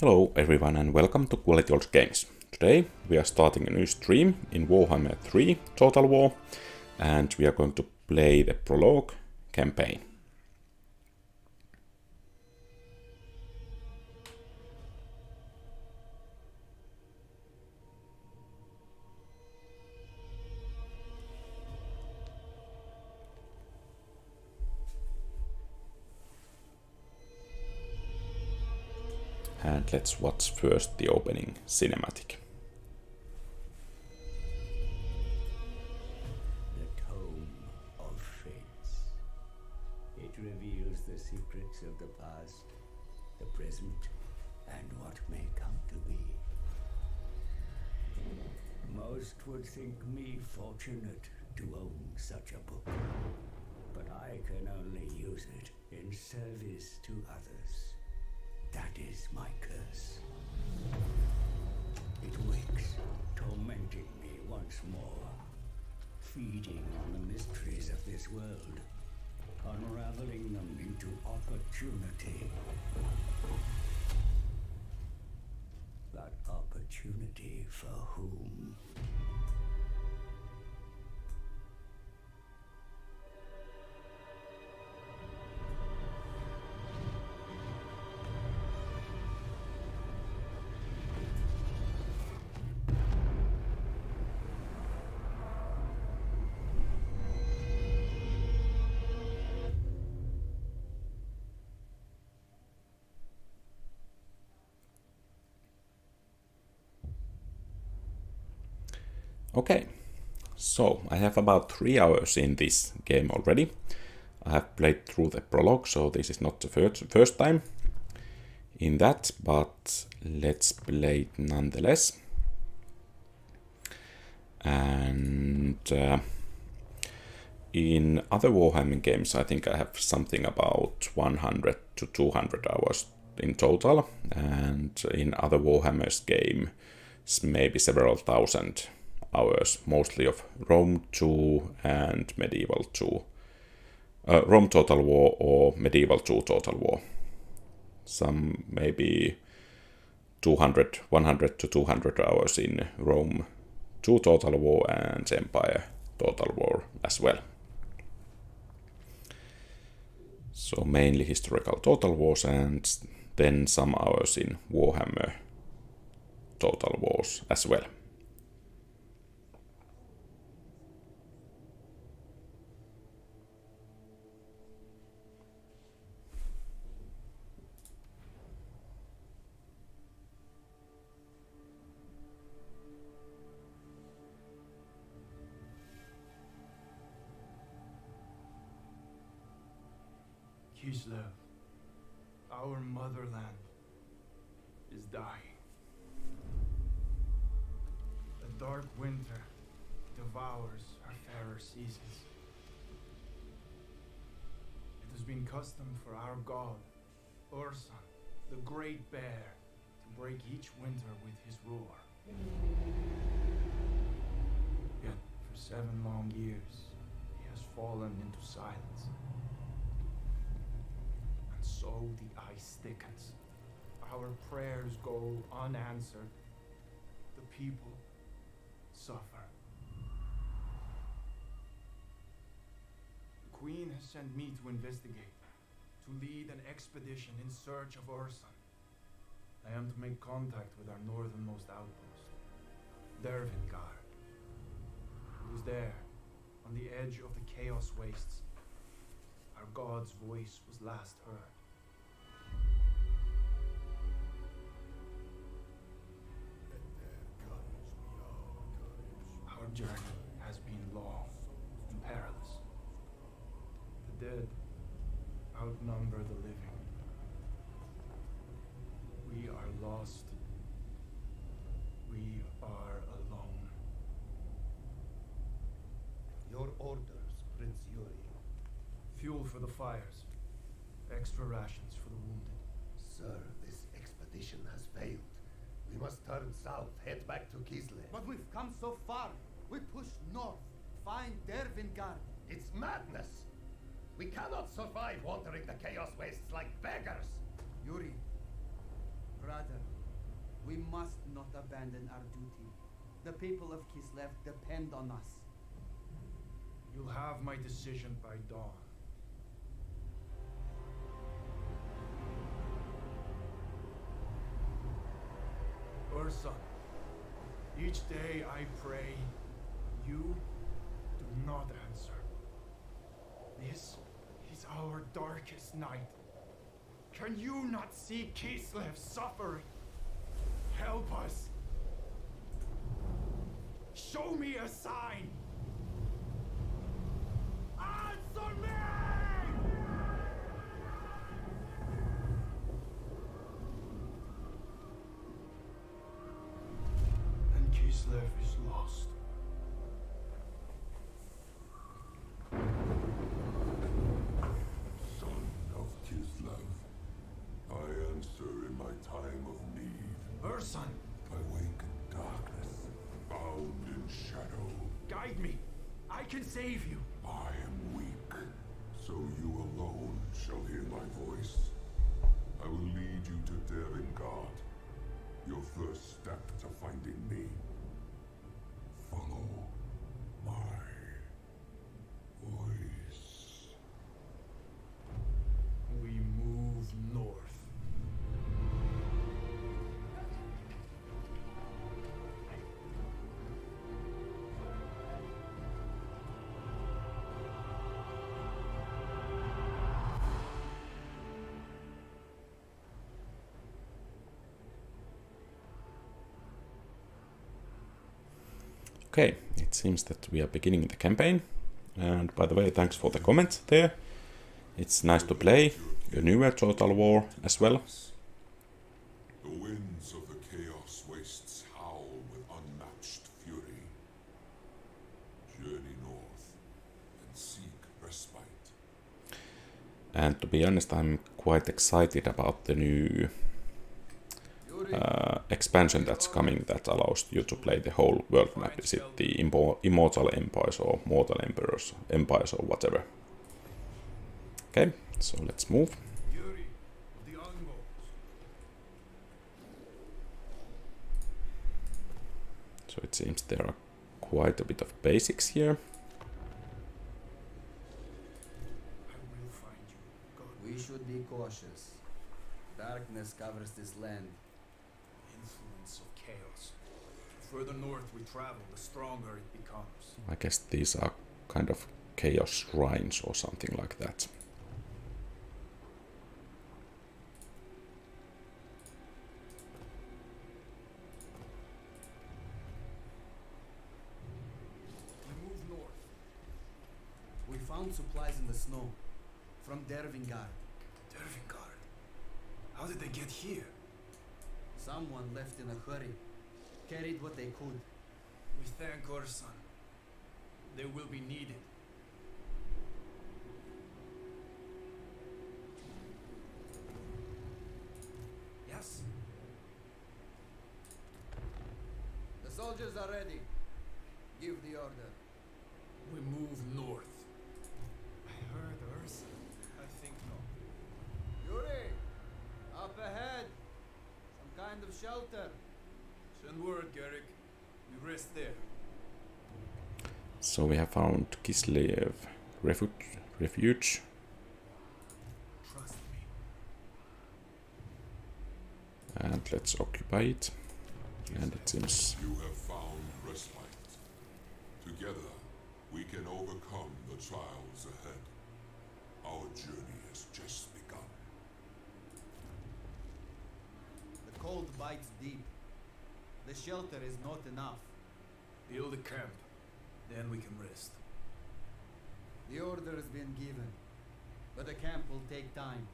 Hello everyone and welcome to QualityOldGames. Today we are starting a new stream in Warhammer 3 Total War and we are going to play the Prologue campaign. And let's watch first the opening cinematic. The Tome of Fates. It reveals the secrets of the past, the present, and what may come to be. Most would think me fortunate to own such a book, but I can only use it in service to others. That is my curse. It wakes, tormenting me once more, feeding on the mysteries of this world, unraveling them into opportunity. That opportunity for whom? Okay, so I have about 3 hours in this game already. I have played through the prologue, so this is not the first time in that, but let's play it nonetheless. And in other Warhammer games, I think I have something about 100 to 200 hours in total, and in other Warhammer's games, maybe several thousand hours, mostly of Rome 2 and Medieval 2. Rome Total War or Medieval 2 Total War. Some maybe 100 to 200 hours in Rome 2 Total War and Empire Total War as well. So mainly historical Total Wars and then some hours in Warhammer Total Wars as well. Kislev, our motherland, is dying. A dark winter devours our fairer seasons. It has been custom for our god, Ursun, the Great Bear, to break each winter with his roar. Yet, for 7 long years, he has fallen into silence. So the ice thickens. Our prayers go unanswered. The people suffer. The Queen has sent me to investigate, to lead an expedition in search of Ursun. I am to make contact with our northernmost outpost, Dervingar. It was there, on the edge of the Chaos Wastes, our god's voice was last heard. Our journey has been long and perilous. The dead outnumber the living. We are lost. We are alone. Your orders, Prince Yuri. Fuel for the fires. Extra rations for the wounded. Sir, this expedition has failed. We must turn south, head back to Kislev. But we've come so far. We push north, find Dervingar. It's madness! We cannot survive wandering the Chaos Wastes like beggars! Yuri, brother, must not abandon our duty. The people of Kislev depend on us. You'll have my decision by dawn. Urson, each day I pray, you do not answer. This is our darkest night. Can you not see Kislev suffering? Help us. Show me a sign. Answer me! And Kislev is lost. Son of Kislev, I answer in my time of need. Urson, I wake in darkness, bound in shadow. guide me. I can save you. I am weak, so you alone shall hear my voice. I will lead you to Dervingard. Your first step to finding me. Follow my voice. We move north. Okay, it seems that we are beginning the campaign. And by the way, thanks for the comment there. It's nice to play a newer Total War as well. The winds of the Chaos Wastes howl with unmatched fury. Journey north and seek respite. And to be honest, I'm quite excited about the new expansion that's coming that allows you to play the whole world map. Is it the Immortal Empires or Mortal Empires or whatever? Okay, so let's move. Yuri of the Ungos. So it seems there are quite a bit of basics here. I will find you. God. We should be cautious. Darkness covers this land. Influence of chaos. The further north we travel, the stronger it becomes. I guess these are kind of chaos shrines or something like that. We move north. We found supplies in the snow. From Dervingard. Dervingard. How did they get here? Someone left in a hurry. Carried what they could. We thank Urson. They will be needed. Yes? The soldiers are ready. Give the order. We move north. I heard Urson. I think no. Yuri! Up ahead! Some kind of shelter. Send word, Garrick. We rest there. So we have found Kislev refuge. Trust me. And let's occupy it. And it seems You have found respite. Together, we can overcome the trials ahead. Our journey has just begun. The cold bites deep. The shelter is not enough. Build a camp. Then we can rest. The order has been given. But the camp will take time.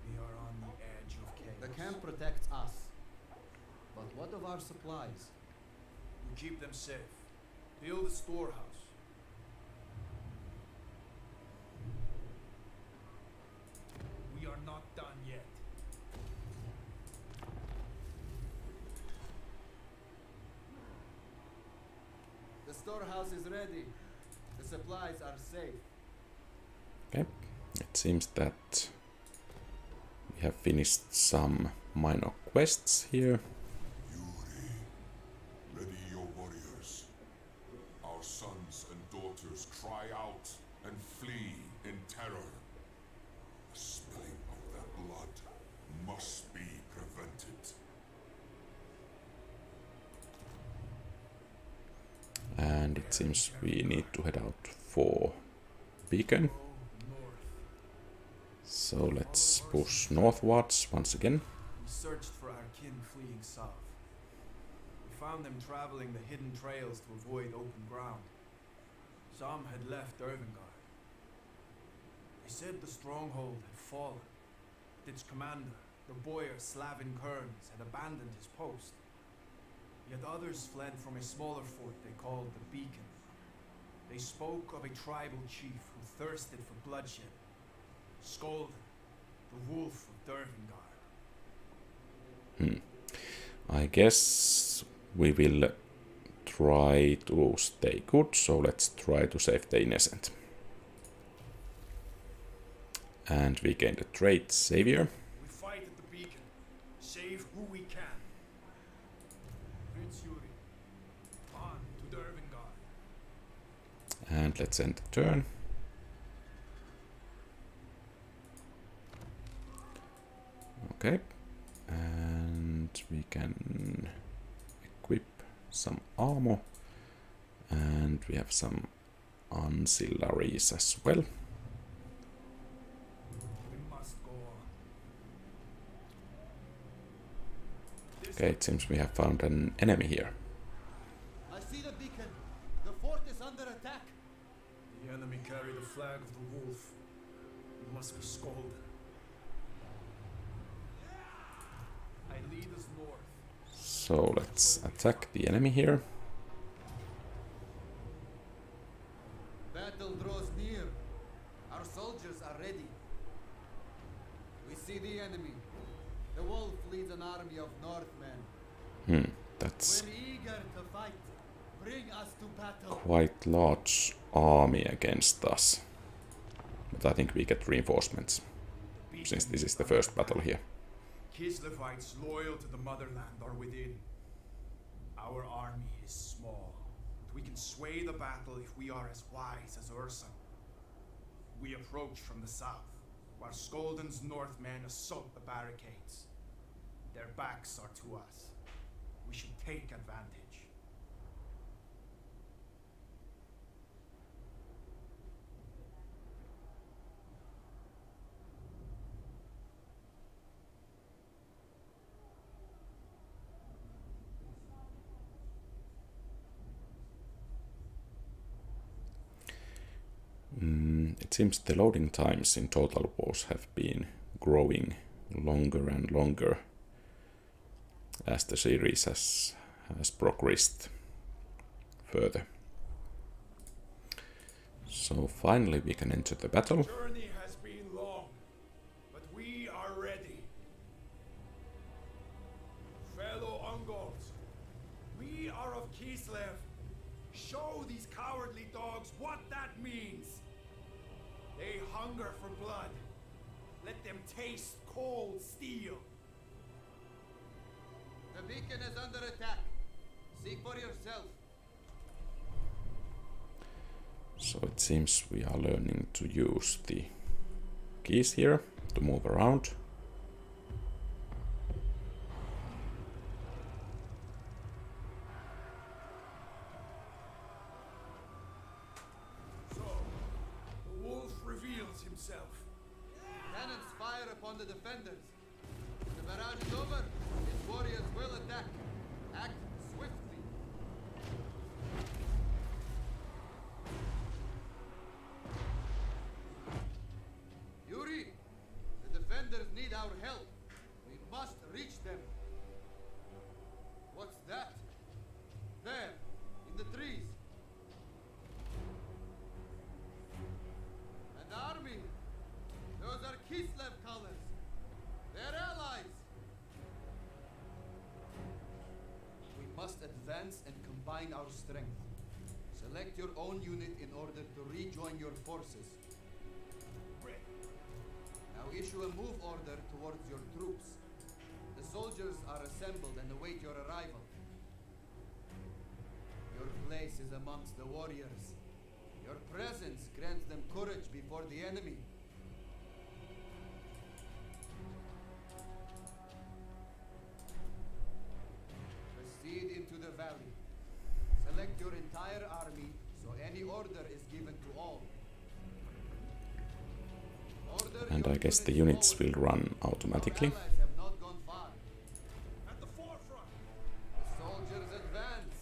We are on the edge of chaos. The camp protects us. But what of our supplies? We keep them safe. Build a storehouse. We are not done yet. The storehouse is ready. The supplies are safe. Okay, it seems that we have finished some minor quests here. Yuri, ready your warriors. Our sons and daughters cry out and flee in terror. The spilling of their blood must be prevented. And it seems we need to head out for Beacon. So let's push northwards once again. We searched for our kin fleeing south. We found them traveling the hidden trails to avoid open ground. Some had left Dervingard. They said the stronghold had fallen. Its commander, the boyar Slavin Kearns, had abandoned his post. Yet others fled from a smaller fort they called the Beacon. They spoke of a tribal chief who thirsted for bloodshed. Skolden, the wolf of Dervingard. I guess we will try to stay good, so let's try to save the innocent. And we gain the trait Savior. We fight at the Beacon. Save who we can. Prince Yuri, on to Dervingard. And let's end the turn. Okay, and we can equip some armor, and we have some ancillaries as well. We must go on. Okay, it seems we have found an enemy here. I see the beacon. The fort is under attack. The enemy carry the flag of the wolf. We must be Skolden. I lead us north. So let's attack the enemy here. Battle draws near. Our soldiers are ready. We see the enemy. The wolf leads an army of Northmen. That's We're eager to fight. Bring us to battle. quite large army against us. But I think we get reinforcements, since this is the first battle here. Kislevites loyal to the motherland are within. Our army is small, but we can sway the battle if we are as wise as Urson. We approach from the south, while Skolden's Northmen assault the barricades. Their backs are to us. We should take advantage. It seems the loading times in Total Wars have been growing longer and longer as the series has progressed further. So finally we can enter the battle. The journey has been long, but we are ready. Fellow Ungols, we are of Kislev. Show these cowardly dogs what that means. They hunger for blood. Let them taste cold steel. The beacon is under attack. See for yourself. So it seems we are learning to use the keys here to move around. So, the wolf reveals himself. Cannons fire upon the defenders. The barrage is over. His warriors will attack. Act swiftly. Yuri, the defenders need our help. We must reach them. What's that? There, in the trees. An army. Those are Kislev colors. They're allies. Select your own unit in order to rejoin your forces. Now issue a move order towards your troops. The soldiers are assembled and await your arrival. Your place is amongst the warriors. Your presence grants them courage before the enemy. Proceed into the valley. Select your entire army so any order is given to all. And I guess the units will run automatically. Have not gone far. At the forefront. The soldiers advance.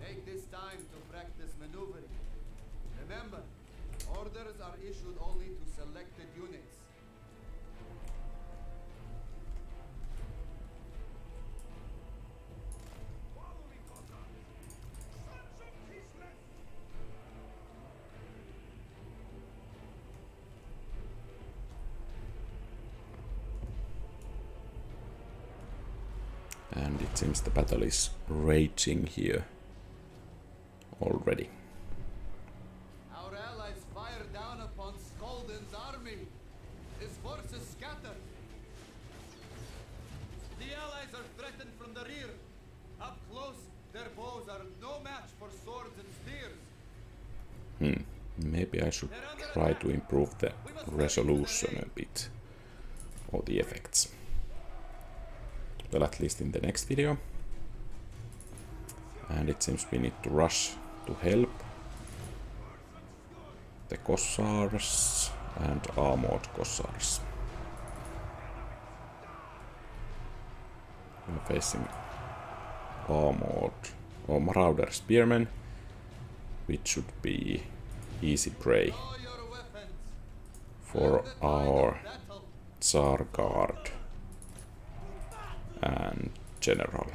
Take this time to practice maneuvering. Remember, orders are issued only to selected units. Follow me, Kota. Sons of Kislev. And it seems the battle is raging here already. Our allies fire down upon Skolden's army. His forces scattered. The allies are threatened from the rear. Up close, their bows are no match for swords and spears. Maybe I should try to improve the resolution a bit, or the effects. Well, at least in the next video. And it seems we need to rush to help the Kossars and armored Kossars. We're facing armored or Marauder spearmen, which should be easy prey for our Tsar Guard and General.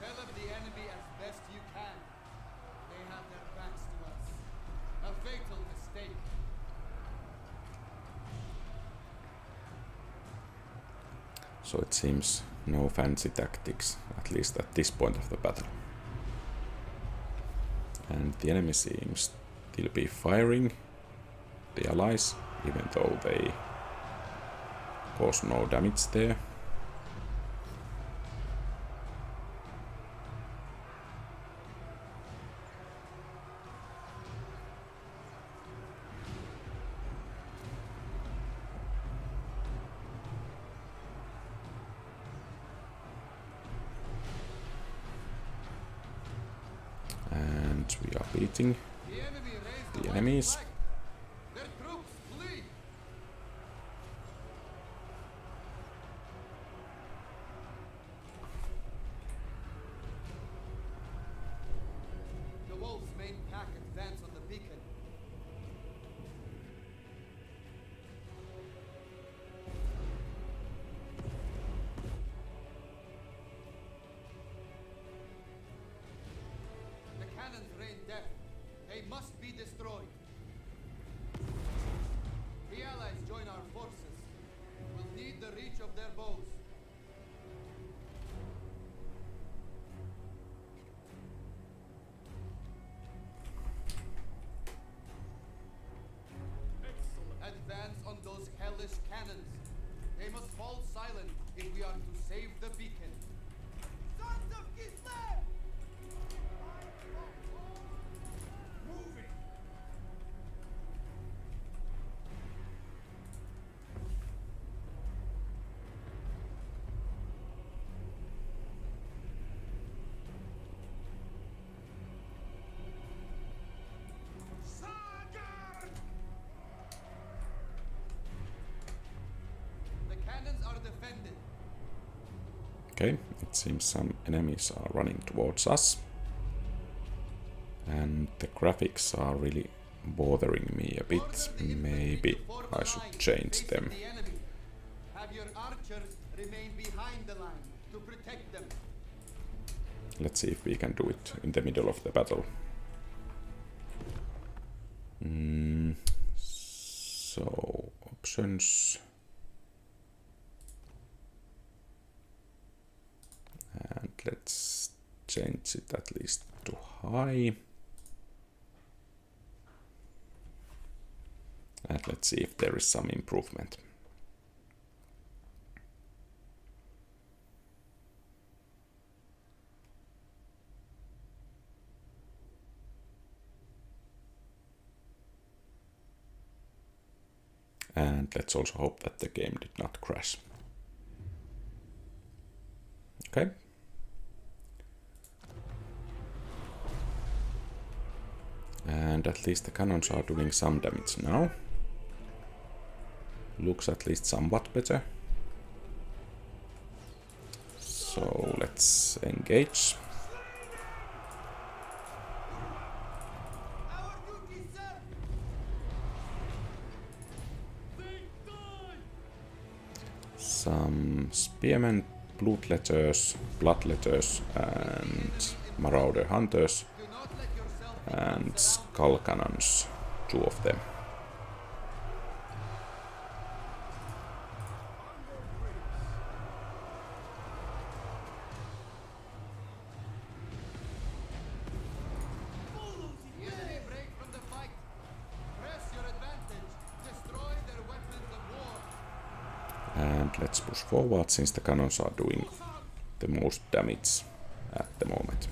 Envelop the enemy as best you can. They have their backs to us. A fatal mistake. So it seems no fancy tactics, at least at this point of the battle. And the enemy seems still be firing the allies, even though they cause no damage there. And we are beating The enemy raised the a enemies. white flag. Their troops flee. The wolves' main pack advance on the beacon. The cannons rain death. They must be destroyed. The allies join our forces. We'll need the reach of their bows. Advance on those hellish cannons. They must fall silent if we are to save the beacon. Sons of Kislev! Moving! The cannons are defended. Okay, it seems some enemies are running towards us. And the graphics are really bothering me a bit. Order the infantry Maybe to form I a should line change facing them. the enemy. Have your archers remain behind the line to protect them. Let's see if we can do it in the middle of the battle. So, options. let's change it at least to high. And let's see if there is some improvement. And let's also hope that the game did not crash. Okay. And at least the cannons are doing some damage now. Looks at least somewhat better. So let's engage. Some spearmen, bloodletters, and Marauder hunters, and skull cannons, 2 of them. And let's push forward since the cannons are doing the most damage at the moment.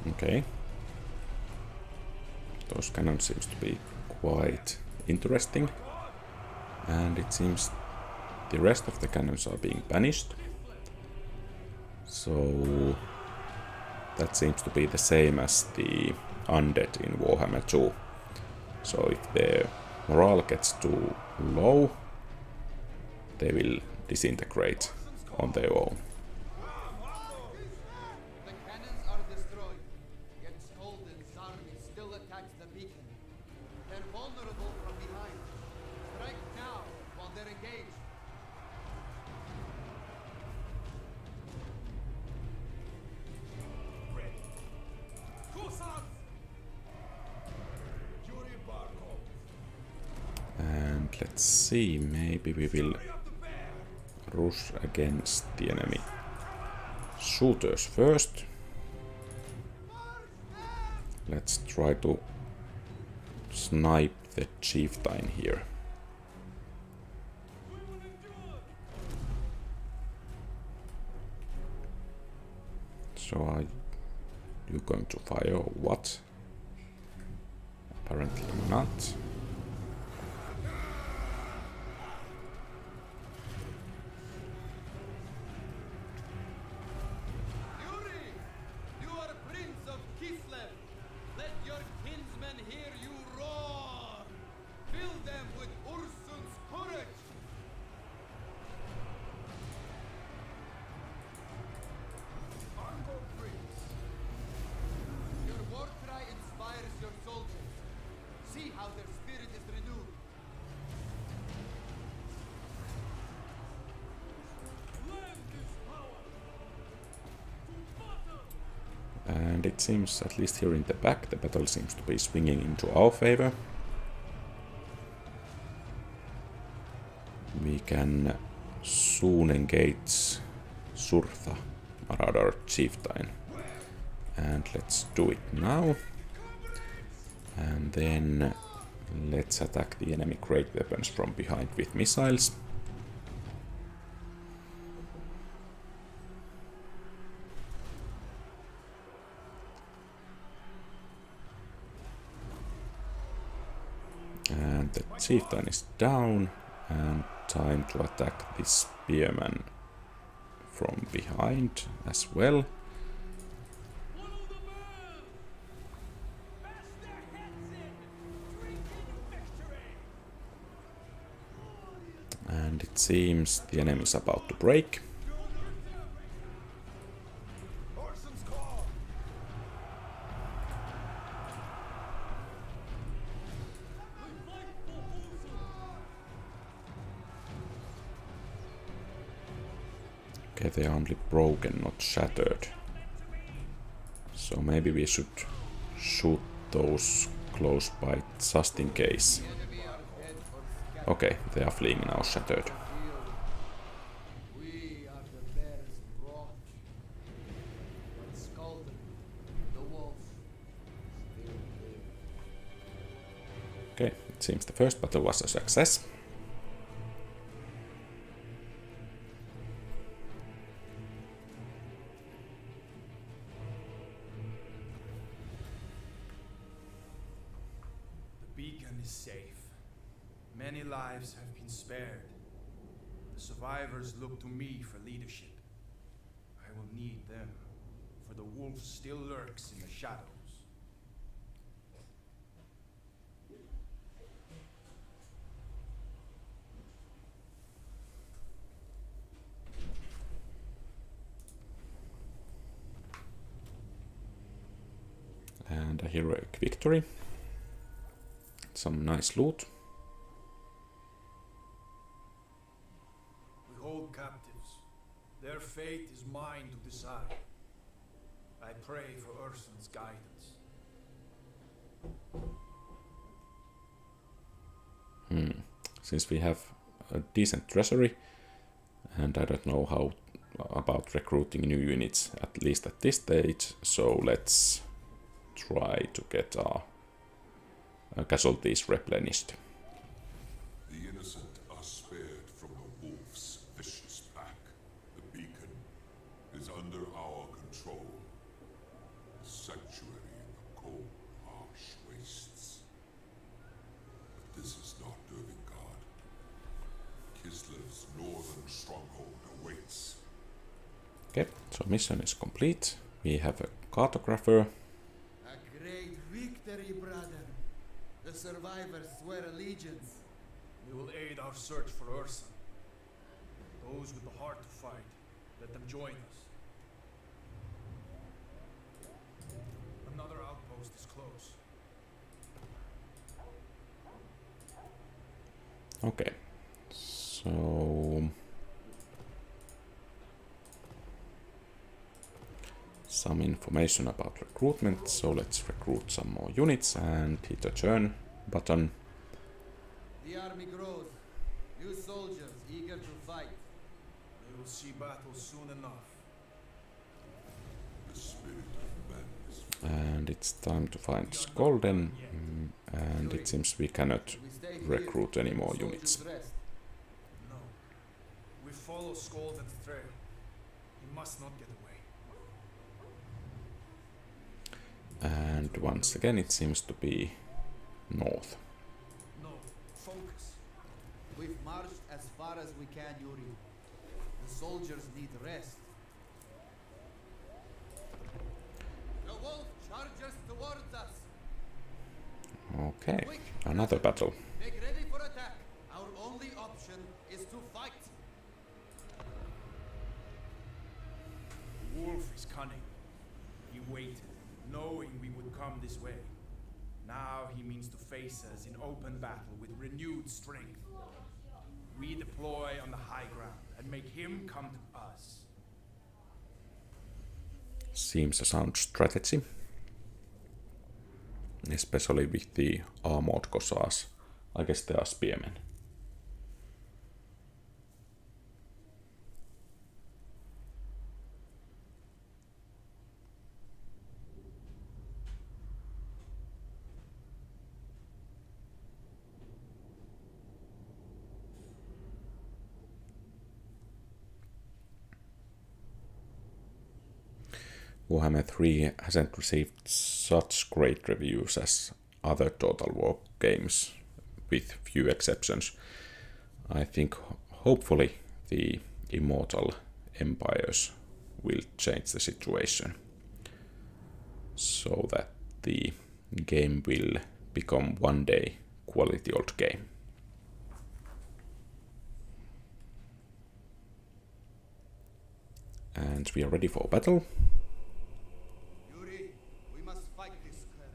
Okay. Those cannons seems to be quite interesting. And it seems the rest of the cannons are being banished. So that seems to be the same as the undead in Warhammer 2. So if their morale gets too low, they will disintegrate on their own. The cannons are destroyed, yet Skolden's army still attacks the beacon. They're vulnerable from behind. Strike now while they're engaged. And let's see, maybe we will rush against the enemy shooters first. Let's try to snipe the chieftain here. So are you going to fire or what? Apparently not. And it seems, at least here in the back, the battle seems to be swinging into our favor. We can soon engage Surtha, Marauder chieftain. And let's do it now. And then let's attack the enemy great weapons from behind with missiles. And the chieftain is down, and time to attack this spearman from behind as well. And it seems the enemy is about to break. Okay, they are only broken, not shattered. So maybe we should shoot those close by just in case. Okay, they are fleeing now, shattered. We are the bear's wrath. But Skulden, the wolf, still live. Okay, it seems the first battle was a success. The beacon is safe. Many lives have been spared. The survivors look to me for leadership. I will need them, for the wolf still lurks in the shadows. And a heroic victory. Some nice loot. We hold captives. Their fate is mine to decide. I pray for Ursun's guidance. Since we have a decent treasury, and I don't know how about recruiting new units, at least at this stage, so let's try to get our casualties replenished. The innocent are spared from the wolf's vicious pack. The beacon is under our control. A sanctuary in the cold, harsh wastes. But this is not Dervingard. Kisle's northern stronghold awaits. Okay, so mission is complete. We have a cartographer. A great victory, brother. The survivors swear allegiance. We will aid our search for Ursun. Those with the heart to fight, let them join us. Another outpost is close. Okay, so some information about recruitment. So let's recruit some more units and hit a turn button. The army grows. New soldiers eager to fight. We will see battle soon enough. The spirit of man is And it's time to find Skolden. And it seems we cannot We stay here. recruit any more Soldiers units. rest. No. We follow Skolden's trail. He must not get away. And once again it seems to be north. No. Focus. We've marched as far as we can, Yuri. The soldiers need rest. The wolf charges towards us. Okay, Quick! another battle. Make ready for attack. Our only option is to fight. The wolf is cunning. He waited, knowing we would come this way. Now he means to face us in open battle with renewed strength. We deploy on the high ground and make him come to us. Seems a sound strategy. Especially with the armored Kossars. I guess they are spearmen. Warhammer 3 hasn't received such great reviews as other Total War games, with few exceptions. I think hopefully the Immortal Empires will change the situation so that the game will become one day quality old game. And we are ready for battle. Yuri, we must fight this clan.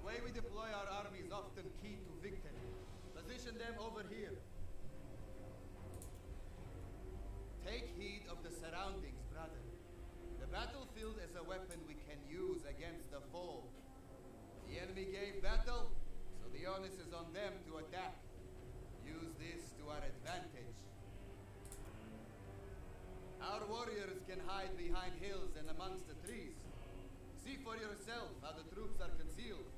The way we deploy our army is often key to victory. Position them over here. Take heed of the surroundings. battlefield is a weapon we can use against the foe. The enemy gave battle, so the onus is on them to attack. Use this to our advantage. Our warriors can hide behind hills and amongst the trees. See for yourself how the troops are concealed.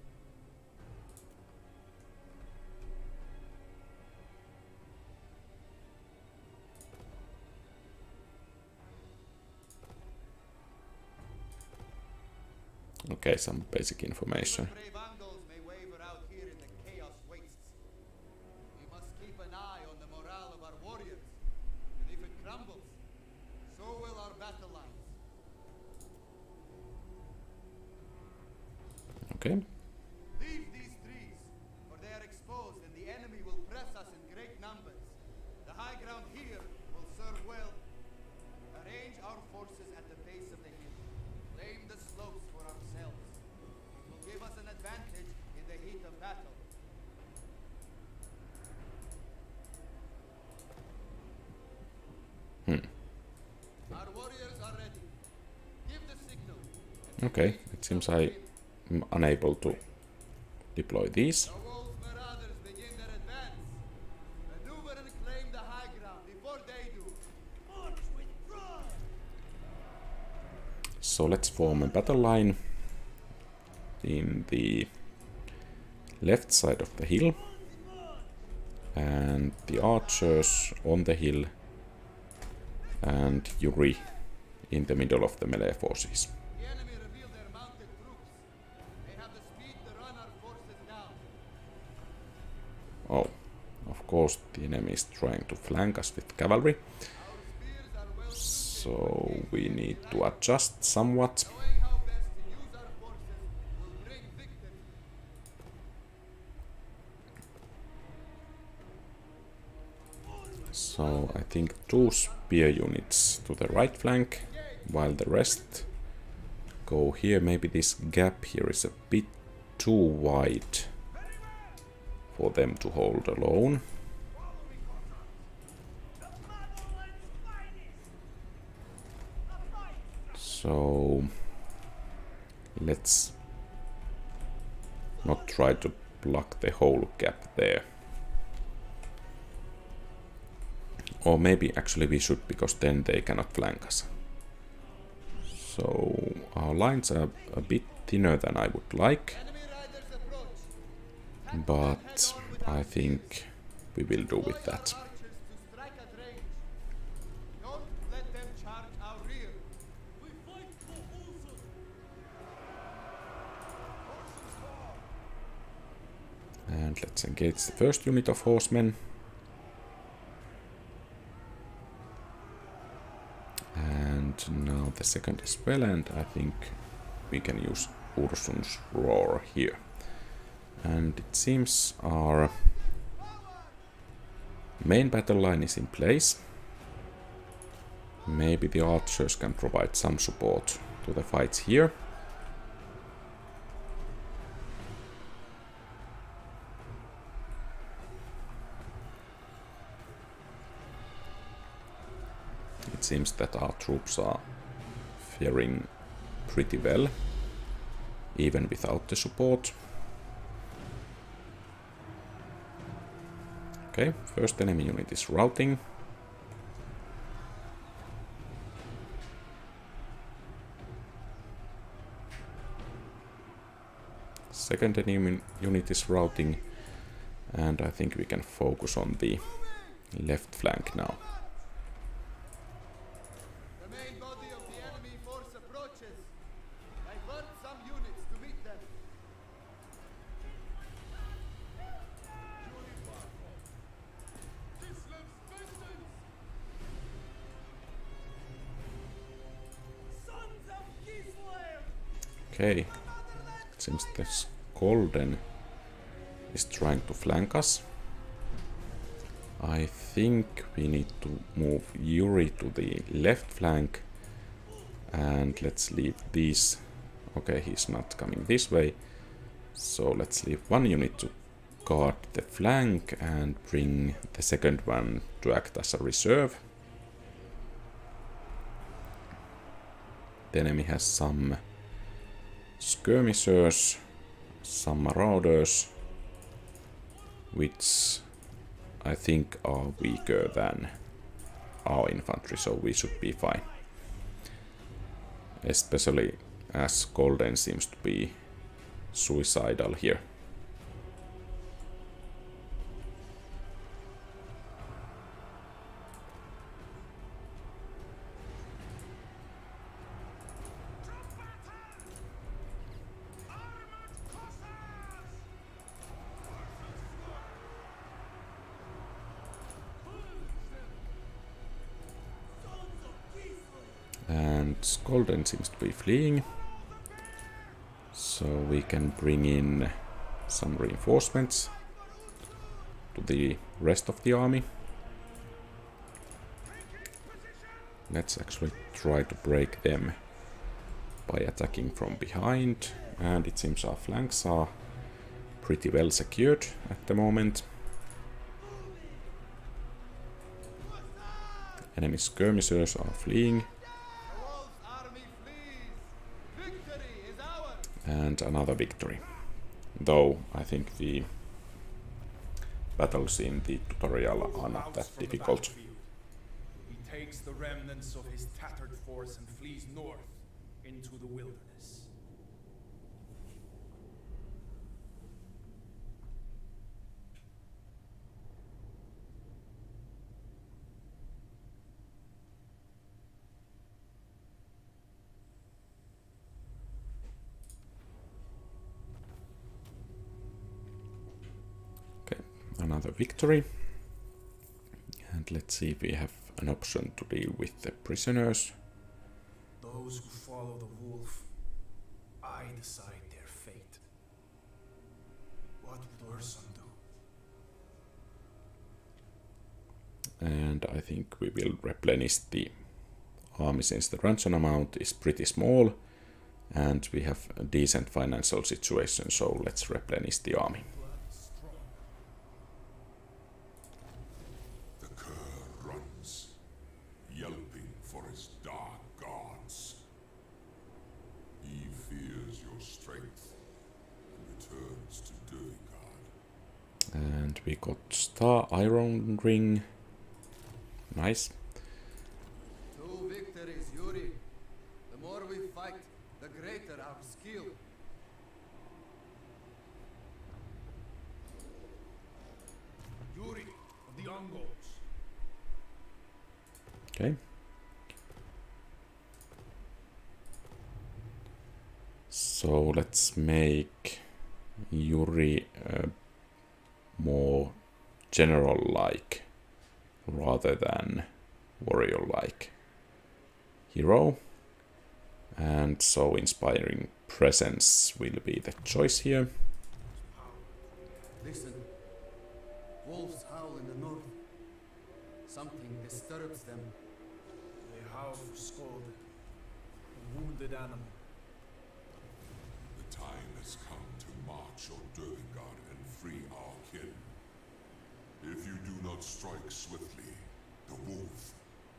Okay, some basic information. Brave Angles may waver out here in the chaos wastes. We must keep an eye on the morale of our warriors. And if it crumbles, so will our battle lines. Okay. Leave these trees, for they are exposed and the enemy will press us in great numbers. The high ground here will serve well. Arrange our forces at the base of the hill. Claim the slopes for ourselves. It will give us an advantage in the heat of battle. Our warriors are ready. Give the signal. Okay, it seems I'm unable to deploy these. The wolf marauders begin their advance. Maneuver and claim the high ground before they do. March with pride! So let's form a battle line in the left side of the hill, and the archers on the hill, and Yuri in the middle of the melee forces. The enemy reveal their mounted troops. They have the speed to run our forces down. Oh, of course the enemy is trying to flank us with cavalry, Our spears are well so we need to adjust somewhat. knowing how best to use our forces will bring victory. So I think 2 spear units to the right flank, while the rest go here. Maybe this gap here is a bit too wide for them to hold alone. So let's not try to block the whole gap there. Or maybe actually we should, because then they cannot flank us. So our lines are a bit thinner than I would like, Enemy riders approach. but I think we will do with that. Archers to strike at range. Don't let them charge our rear. We fight for Ulster. And let's engage the first unit of horsemen. And now the second as well, and I think we can use Ursun's Roar here. And it seems our main battle line is in place. Maybe the archers can provide some support to the fights here. It seems that our troops are faring pretty well, even without the support. Okay, first enemy unit is routing. Second enemy unit is routing, and I think we can focus on the left flank now. The main body of the enemy force approaches. Divert some units to meet them. Okay, it seems this Golden is trying to flank us. I think we need to move Yuri to the left flank, and let's leave these. Okay, he's not coming this way, so let's leave one unit to guard the flank and bring the second one to act as a reserve. The enemy has some skirmishers, some marauders, which I think are weaker than our infantry, so we should be fine. Especially as Golden seems to be suicidal here. And Golden seems to be fleeing, so we can bring in some reinforcements to the rest of the army. Let's actually try to break them by attacking from behind, and it seems our flanks are pretty well secured at the moment. Enemy skirmishers are fleeing. And another victory. Though I think the battles in the tutorial are not that difficult. He takes the remnants of his tattered force and flees north into the wilderness. Another victory, and let's see if we have an option to deal with the prisoners. Those who follow the wolf, I decide their fate. What would Urson do? And I think we will replenish the army since the ransom amount is pretty small and we have a decent financial situation, so let's replenish the army. Yelping for his dark gods. He fears your strength and returns to Durengard. And we got Star Iron Ring. Nice. 2 victories, Yuri. The more we fight, the greater our skill. Yuri of the Mongols. Okay. So let's make Yuri more general-like rather than warrior-like hero. And so inspiring presence will be the choice here. Listen. Wolves howl in the north. Something disturbs them. They howl for Scold, a wounded animal. The time has come to march on Durengard and free our kin. If you do not strike swiftly, the wolf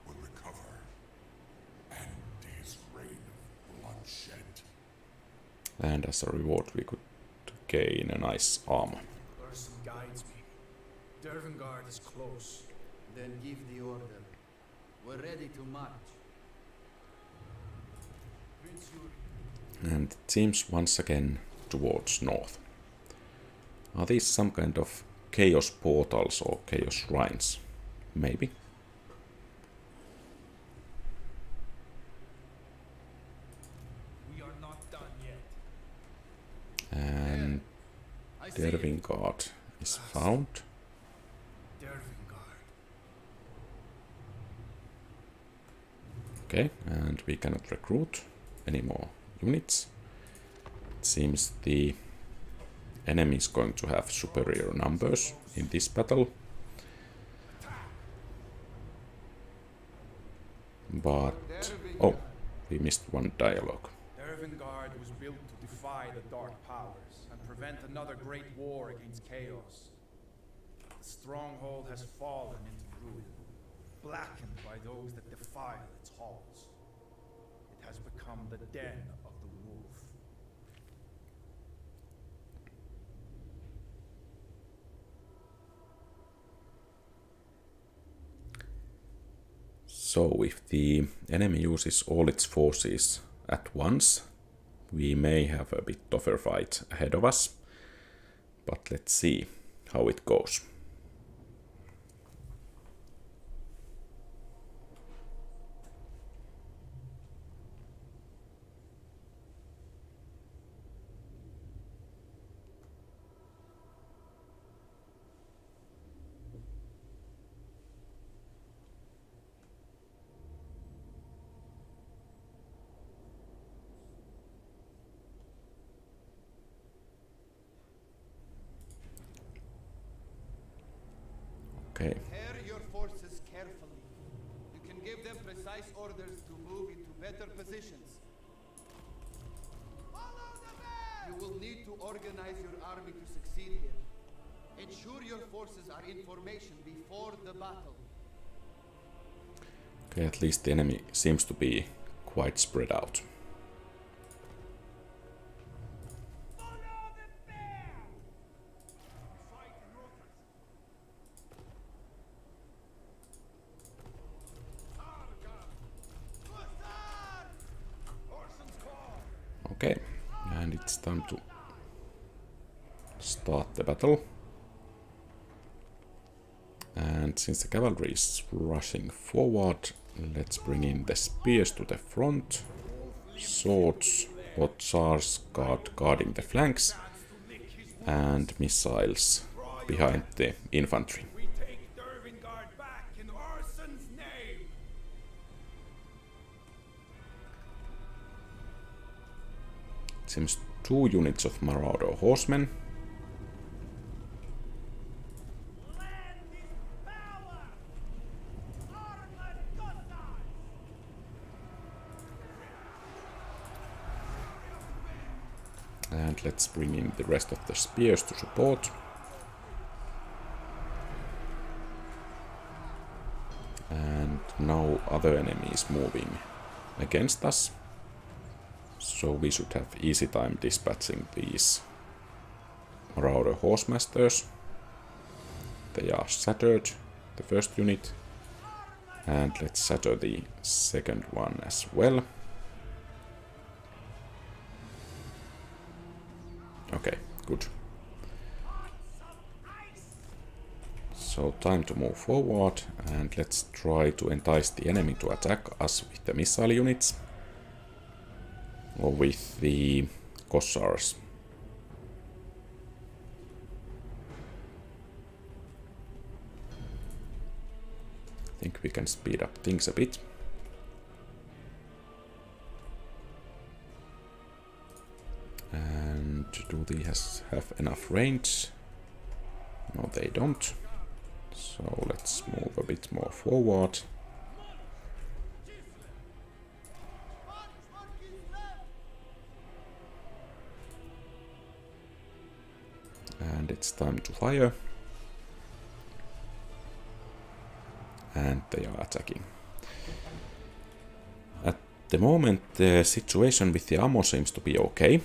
will recover. End his reign of bloodshed. And as a reward we could gain a nice armor. Urson guides me. Dervengard is close. Then give the order. We're ready to march. Prince Yuri. And it seems once again towards north. Are these some kind of chaos portals or chaos shrines? Maybe. We are not done yet. And I see it. Dervingard is found. Dervengard. Okay, and we cannot recruit any more units. It seems the enemy is going to have superior numbers in this battle. But, oh, we missed one dialogue. Dervengard was built to defy the dark powers and prevent another great war against chaos. The stronghold has fallen into ruin, blackened by those that defile its halls. It has become the den of the wolf. So if the enemy uses all its forces at once, we may have a bit tougher fight ahead of us, but let's see how it goes. Okay. Prepare your forces carefully. You can give them precise orders to move into better positions. Follow the man! You will need to organize your army to succeed here. Ensure your forces are in formation before the battle. Okay, at least the enemy seems to be quite spread out. Okay, and it's time to start the battle. And since the cavalry is rushing forward, let's bring in the spears to the front, swords or Tsar's guard guarding the flanks, and missiles behind the infantry. We take Dervingard back in Orson's name! It seems 2 units of Marauder horsemen. And let's bring in the rest of the spears to support. And now other enemies moving against us. So we should have easy time dispatching these Marauder horsemasters. They are shattered, the first unit. And let's shatter the second one as well. Okay, good. So time to move forward, and let's try to entice the enemy to attack us with the missile units or with the Kossars. I think we can speed up things a bit. And do these have enough range? No, they don't. So let's move a bit more forward. And it's time to fire. And they are attacking. At the moment, the situation with the ammo seems to be okay.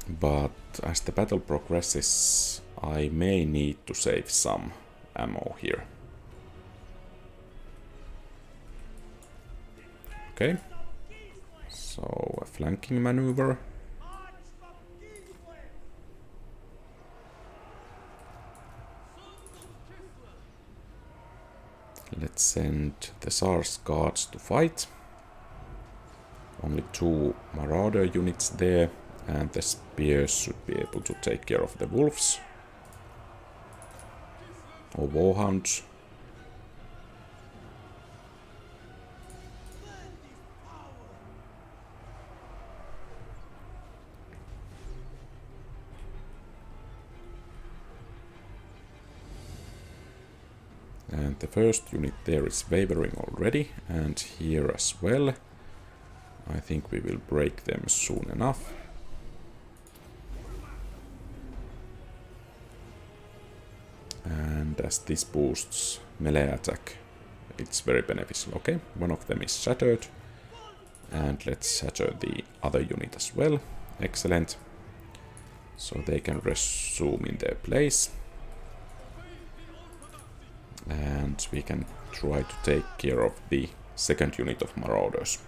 But as the battle progresses, I may need to save some ammo here. Okay. So a flanking maneuver. Let's send the Tsar's guards to fight. Only 2 Marauder units there, and the spears should be able to take care of the wolves. Or warhounds. And the first unit there is wavering already, and here as well. I think we will break them soon enough. And as this boosts melee attack, it's very beneficial. Okay, one of them is shattered, And let's shatter the other unit as well. Excellent. So they can resume in their place. And we can try to take care of the second unit of Marauders.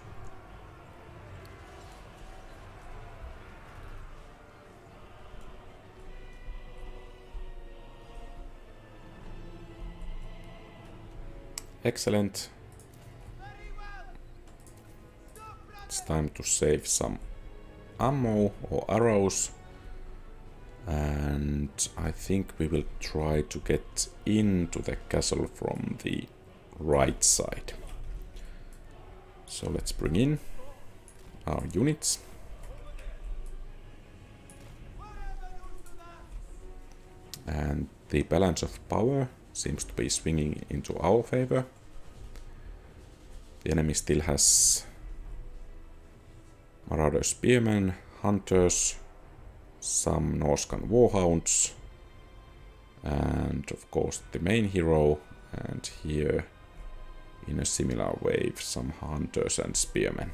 Excellent. It's time to save some ammo or arrows. And I think we will try to get into the castle from the right side. So let's bring in our units. And the balance of power seems to be swinging into our favor. The enemy still has Marauder Spearmen, Hunters, some Norscan Warhounds, and of course the main hero, and here in a similar wave some Hunters and Spearmen.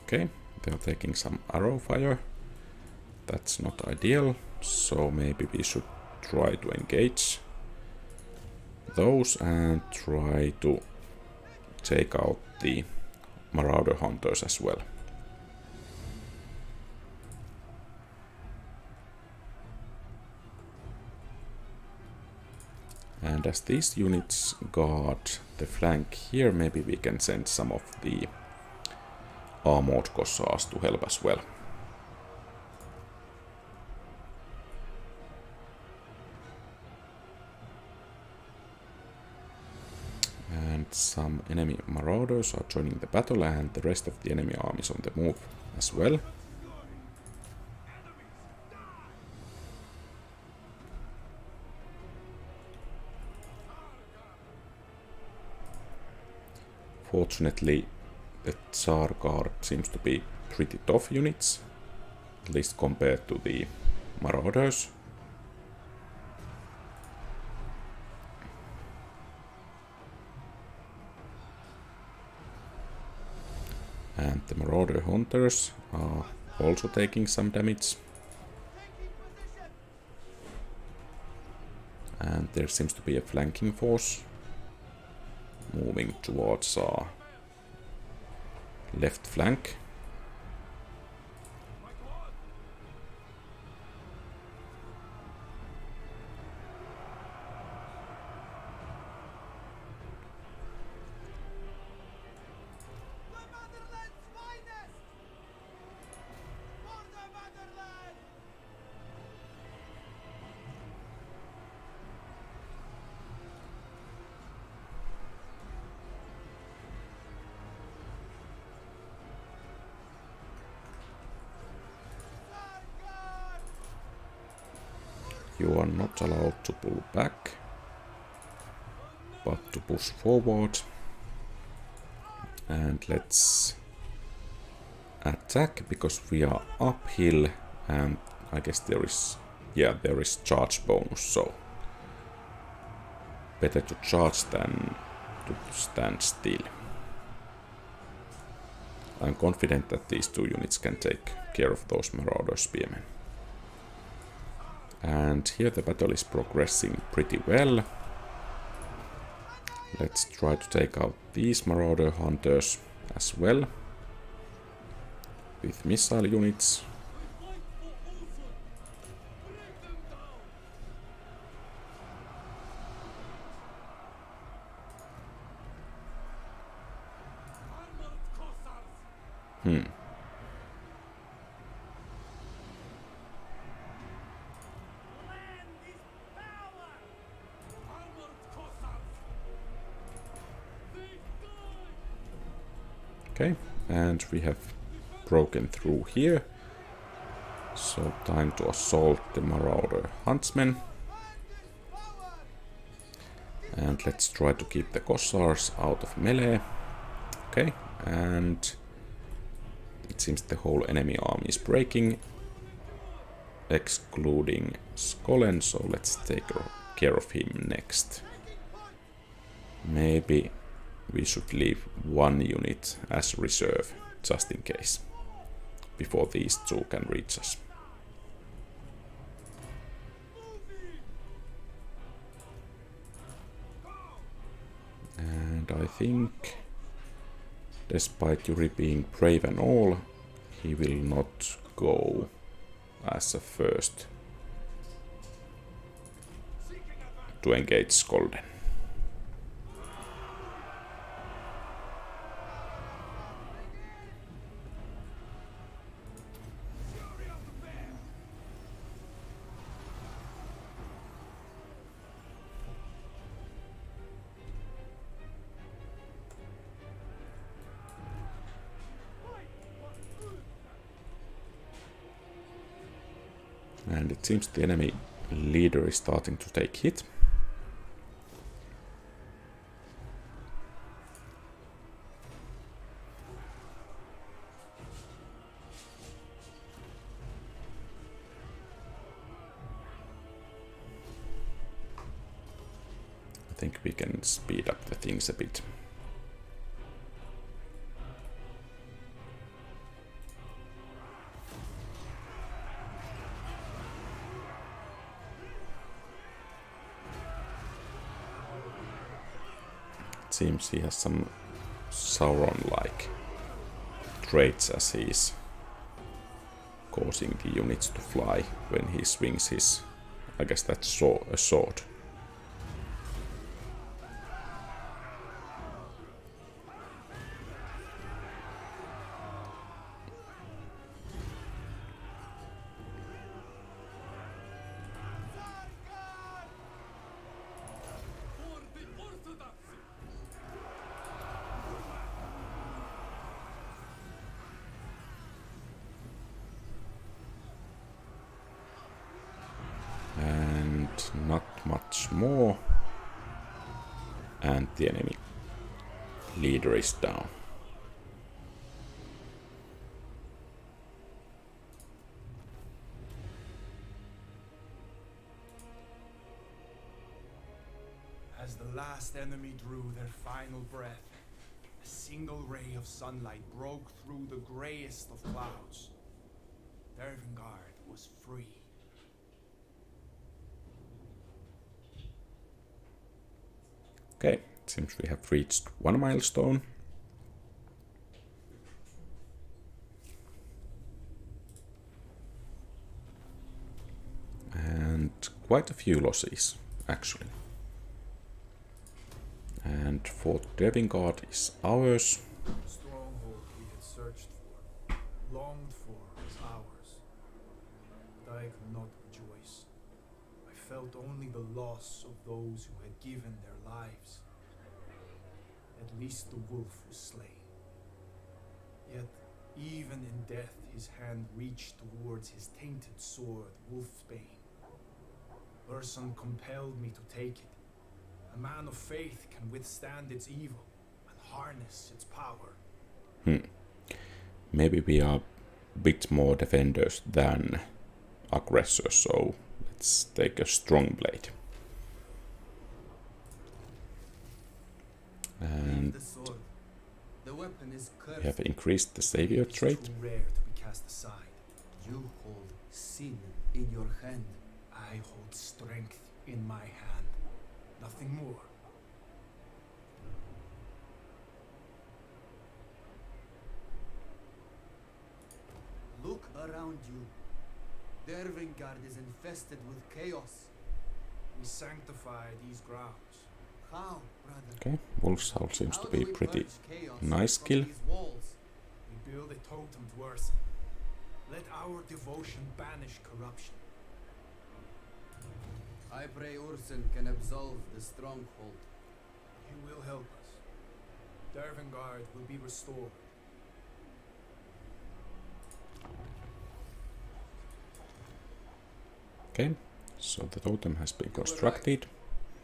Okay, they are taking some arrow fire. That's not ideal, so maybe we should try to engage those and try to take out the Marauder Hunters as well. And as these units guard the flank here, maybe we can send some of the armored Kossars to help as well. And some enemy Marauders are joining the battle, and the rest of the enemy army is on the move as well. Fortunately, the Tsar Guard seems to be pretty tough units, at least compared to the Marauders. And the Marauder Hunters are also taking some damage. And there seems to be a flanking force moving towards our left flank. You are not allowed to pull back, but to push forward. And let's attack, because we are uphill, and I guess there is charge bonus, so better to charge than to stand still. I'm confident that these two units can take care of those Marauder Spearmen. And here the battle is progressing pretty well. Let's try to take out these Marauder Hunters as well with missile units. Okay, and we have broken through here. So time to assault the Marauder Huntsman. And let's try to keep the Kossars out of melee. Okay, and it seems the whole enemy army is breaking, excluding Skolen, so let's take care of him next. Maybe we should leave one unit as reserve, just in case, before these two can reach us. And I think, despite Yuri being brave and all, he will not go as a first to engage Skolden. And it seems the enemy leader is starting to take hit. I think we can speed up the things a bit. Seems he has some Sauron-like traits as he's causing the units to fly when he swings his, I guess that's a sword. Not much more, and the enemy leader is down. As the last enemy drew their final breath, a single ray of sunlight broke through the greyest of clouds. Dervingard was free. Okay, it seems we have reached one milestone. And quite a few losses, actually. And Fort Dervingard is ours. The stronghold we had searched for, longed for, was ours. But I could not rejoice. I felt only the loss of those who had given their lives. At least the wolf was slain. Yet, even in death, his hand reached towards his tainted sword, Wolfsbane. Urson compelled me to take it. A man of faith can withstand its evil and harness its power. Maybe we are a bit more defenders than aggressors, so let's take a strong blade. And the weapon is cursed. we have increased the savior trait. Too rare to be cast aside. You hold sin in your hand. I hold strength in my hand. Nothing more. Look around you. Dervingard is infested with chaos. We sanctify these grounds. How, brother? Okay, Wolf's Howl seems How to do be we pretty purge chaos nice from kill. these walls? We build a totem to Urson. Let our devotion banish corruption. I pray Urson can absolve the stronghold. He will help us. Dervingard will be restored. Okay, so the totem has been You were constructed.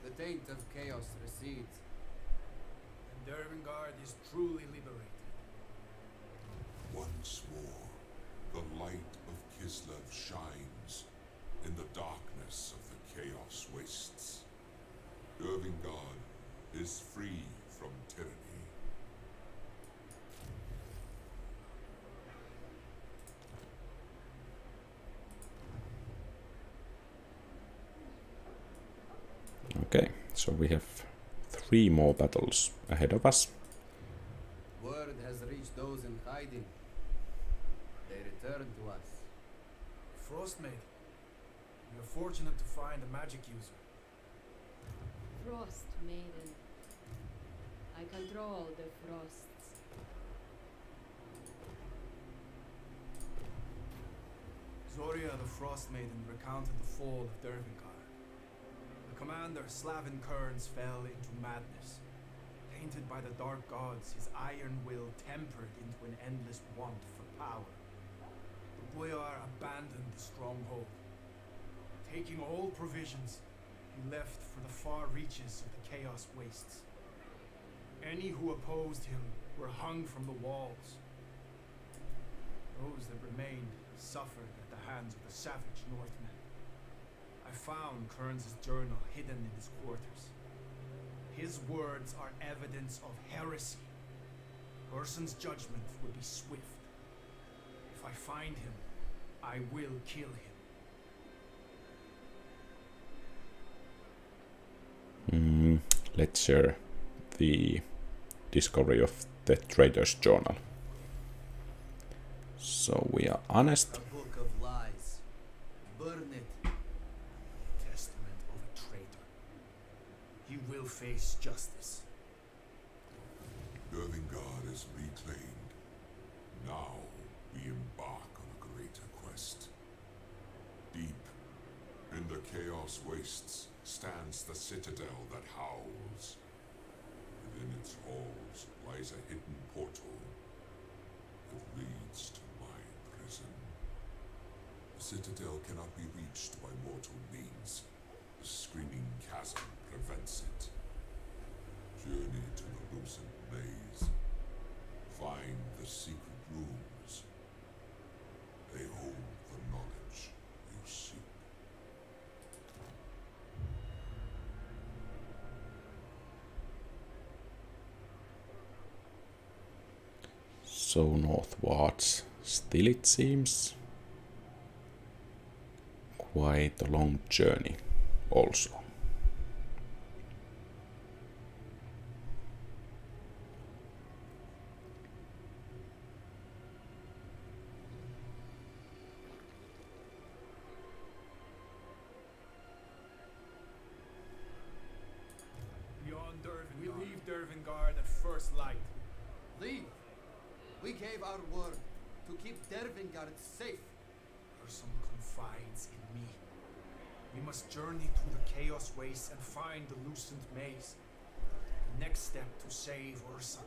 The taint of chaos recedes. And Dervingard is truly liberated. Once more, the light of Kislev shines in the darkness of the Chaos Wastes. Dervingard is free from tyranny. Okay, so we have 3 more battles ahead of us. Word has reached those in hiding. They return to us. Frostmaid, we are fortunate to find a magic user. Frost Maiden. I control the frosts. Zoria the Frost Maiden recounted the fall of Dervingard. The commander, Slavin Kearns, fell into madness. Tainted by the dark gods, his iron will tempered into an endless want for power. The boyar abandoned the stronghold. Taking all provisions, he left for the far reaches of the Chaos Wastes. Any who opposed him were hung from the walls. Those that remained suffered at the hands of the savage Northmen. I found Kearns' journal hidden in his quarters. His words are evidence of heresy. Urson's judgment will be swift. If I find him, I will kill him. Let's share the discovery of the traitor's journal. So we are honest. A book of lies. Burn it. Testament of a traitor. He will face justice. Dervingard is reclaimed. Now we embark on a greater quest. Deep in the Chaos Wastes stands the citadel that howls. Within its halls lies a hidden portal that leads to my prison. The citadel cannot be reached by mortal means. The screaming chasm prevents it. Journey to the lucent maze. Find the secret rooms. They hold the knowledge you seek. So northwards still, it seems. Quite a long journey also. Beyond Dervingard. We leave Dervingard at first light. Leave. We gave our word to keep Dervingard safe. Urson confides in me. We must journey through the Chaos Waste and find the Lucent Maze. The next step to save Urson.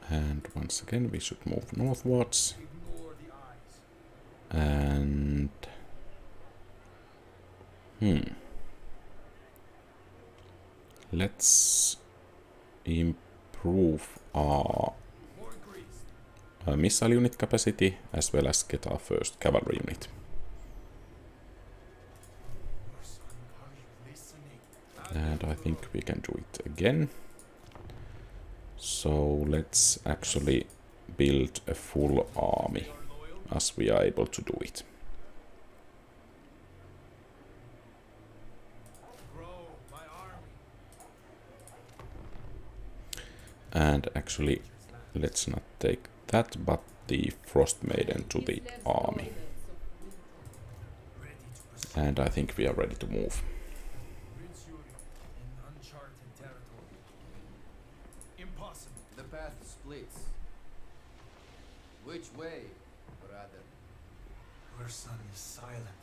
And once again we should move northwards. Ignore the eyes. And let's improve our More grease. missile unit capacity as well as get our first cavalry unit. Urson, are you listening? And I think we can do it again. So let's actually build a full army You're loyal? as we are able to do it. Grow my army. And actually, let's not take that, but the Frost Maiden to the army. Ready to pursue. And I think we are ready to move. Rinse you in uncharted territory. Impossible. The path splits. Which way, brother? Urson is silent.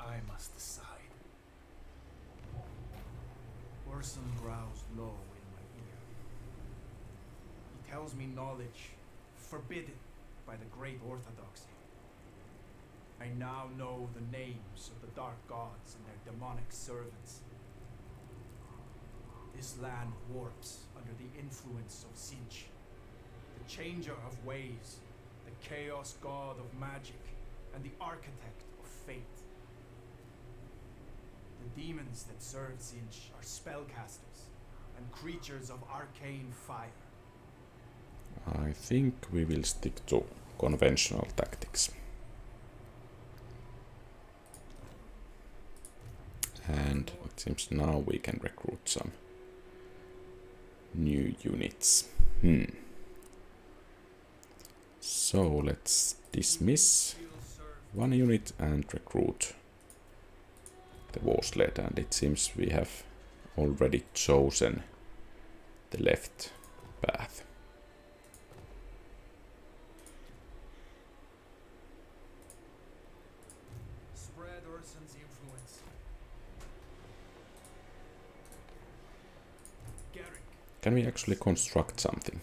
I must decide. Urson growls low in my ear. He tells me knowledge forbidden by the great orthodoxy. I now know the names of the dark gods and their demonic servants. This land warps under the influence of Sinch, the changer of ways, the chaos god of magic, and the architect of fate. The demons that serve Sinch are spellcasters and creatures of arcane fire. I think we will stick to conventional tactics. And it seems now we can recruit some new units. So let's dismiss one unit and recruit the war sled, and it seems we have already chosen the left path. Spread Urson's influence. Garrick. Can we actually construct something?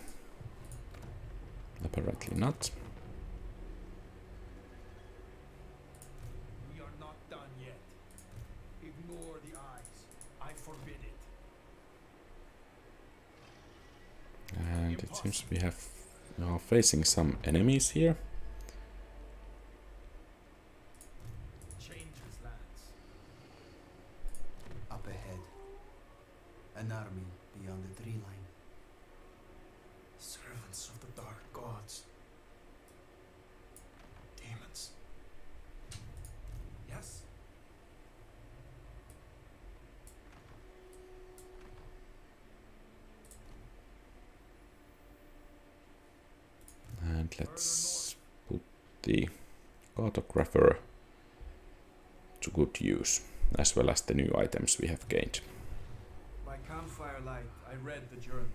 Apparently not. We are not done yet. Ignore the eyes. I forbid it. And it seems we are facing some enemies here. Changes lands. Up ahead, an army beyond the tree line. Servants of the dark gods. Demons. Yes? And let's put the cartographer to good use, as well as the new items we have gained. By campfire light, I read the journal.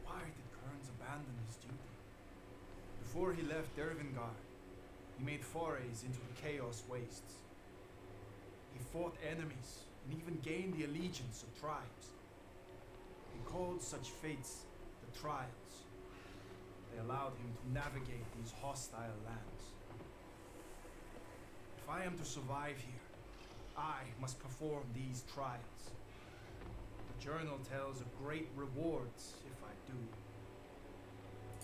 Why did Kearns abandon his duty? Before he left Dervingard, he made forays into the chaos wastes. He fought enemies and even gained the allegiance of tribes. He called such fates the trials. They allowed him to navigate these hostile lands. If I am to survive here, I must perform these trials. The journal tells of great rewards if I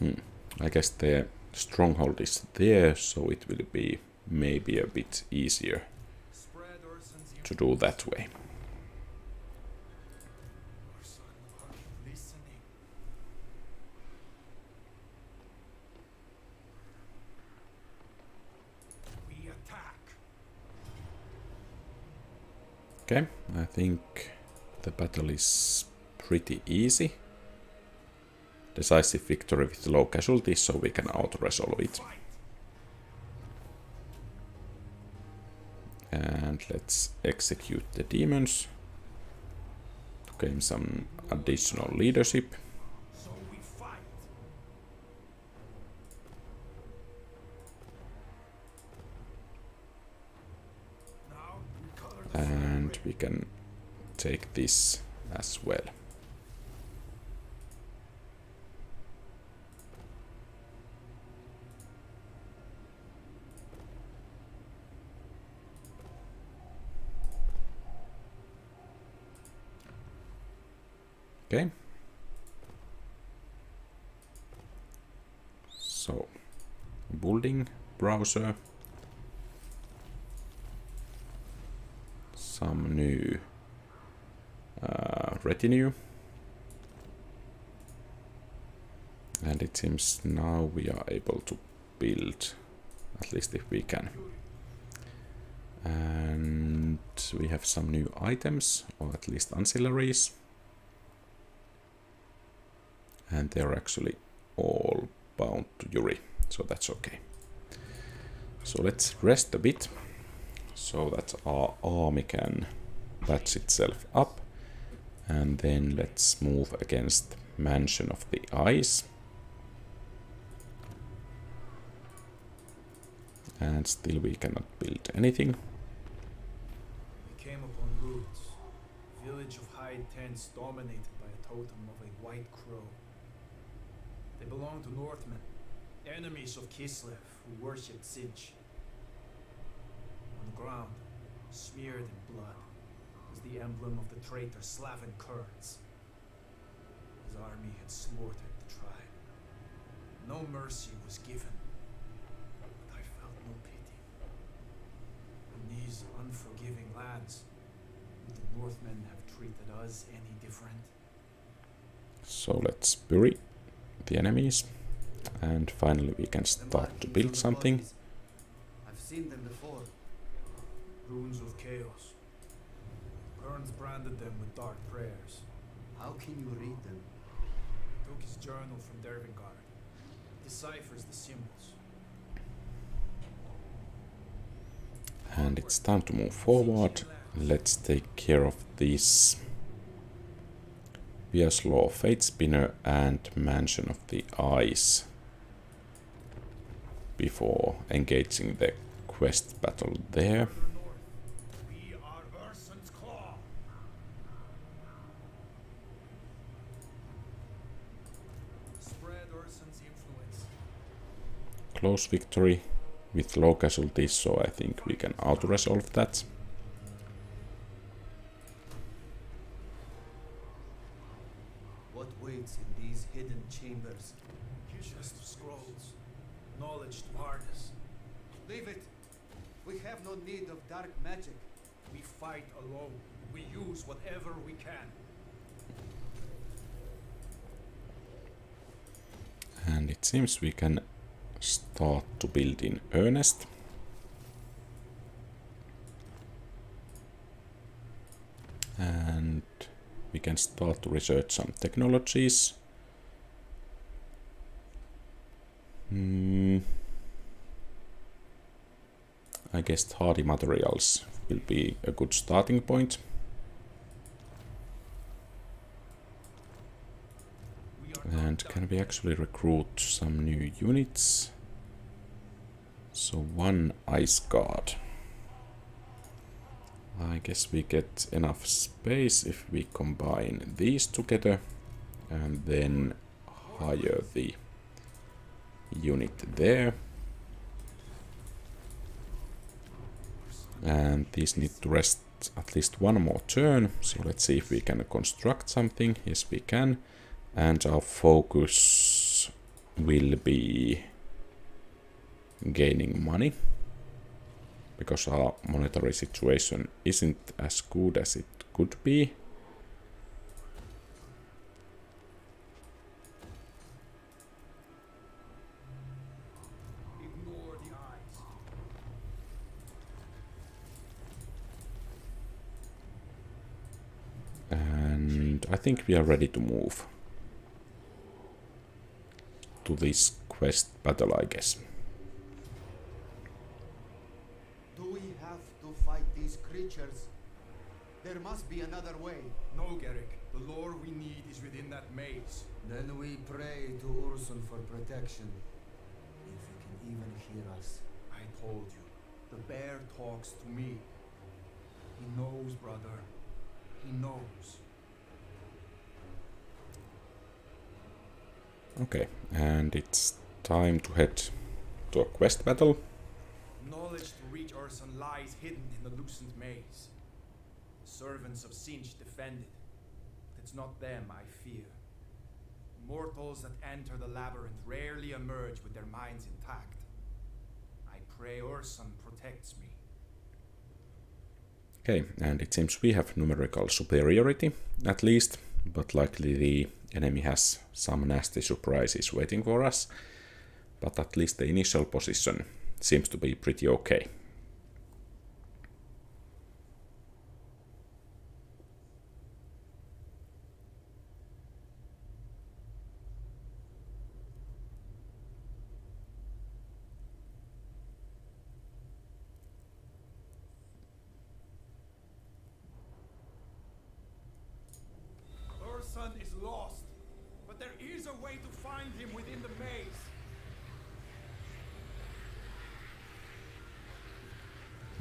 do. I guess the stronghold is there, so it will be maybe a bit easier Spread Urson's to do that way. Urson, are you listening? We attack. Okay, I think the battle is pretty easy. Decisive victory with low casualties, so we can auto-resolve it. Fight. And let's execute the demons to gain some additional leadership. So we fight. Now we color the And flag we can take this as well. Okay. So, building browser. Some new retinue. And it seems now we are able to build, at least if we can. And we have some new items, or at least ancillaries. And they're actually all bound to Yuri, so that's okay. So let's rest a bit, so that our army can patch itself up. And then let's move against Mansion of the Ice. And still we cannot build anything. We came upon ruins. Village of hide tents dominated by a totem of a white crow. They belong to Northmen, Enemies of Kislev who worshipped Sinch. On the ground, smeared in blood, was the emblem of the traitor Slavin Kurds. His army had slaughtered the tribe. No mercy was given, but I felt no pity. In these unforgiving lands, would the Northmen have treated us any different? So let's bury the enemies. And finally we can start to build something. I've seen them before. Runes of chaos. Burns branded them with dark prayers. How can you read them? Took his journal from Dervingard. Deciphers the symbols. And it's time to move forward. Let's take care of these Viaslaw Fate Spinner and Mansion of the Eyes before engaging the quest battle there. We are Urson's claw. Spread Urson's influence. Close victory with low casualties, so I think we can auto-resolve that. What waits in these hidden chambers? Chest of scrolls. Knowledge to harness. Leave it. We have no need of dark magic. We fight alone. We use whatever we can. And it seems we can start to build in earnest. And we can start to research some technologies. I guess hardy materials will be a good starting point. And can we actually recruit some new units? So one ice guard. I guess we get enough space if we combine these together and then hire the unit there. And these need to rest at least one more turn, so let's see if we can construct something. Yes, we can. And our focus will be gaining money, because our monetary situation isn't as good as it could be. Ignore the eyes. And I think we are ready to move to this quest battle, I guess. Do we have to fight these creatures? There must be another way. No, Garrick. The lore we need is within that maze. Then we pray to Ursun for protection. If he can even hear us. I told you. The bear talks to me. He knows, brother. He knows. Okay, and it's time to head to a quest battle. Knowledge to reach Ursun lies hidden in the loosened maze. Servants of Sinch defend it. But it's not them I fear. Mortals that enter the labyrinth rarely emerge with their minds intact. I pray Ursun protects me. Okay, and it seems we have numerical superiority, at least, but likely the enemy has some nasty surprises waiting for us. But at least the initial position seems to be pretty okay. Ursun is lost, but there is a way to find him within the maze.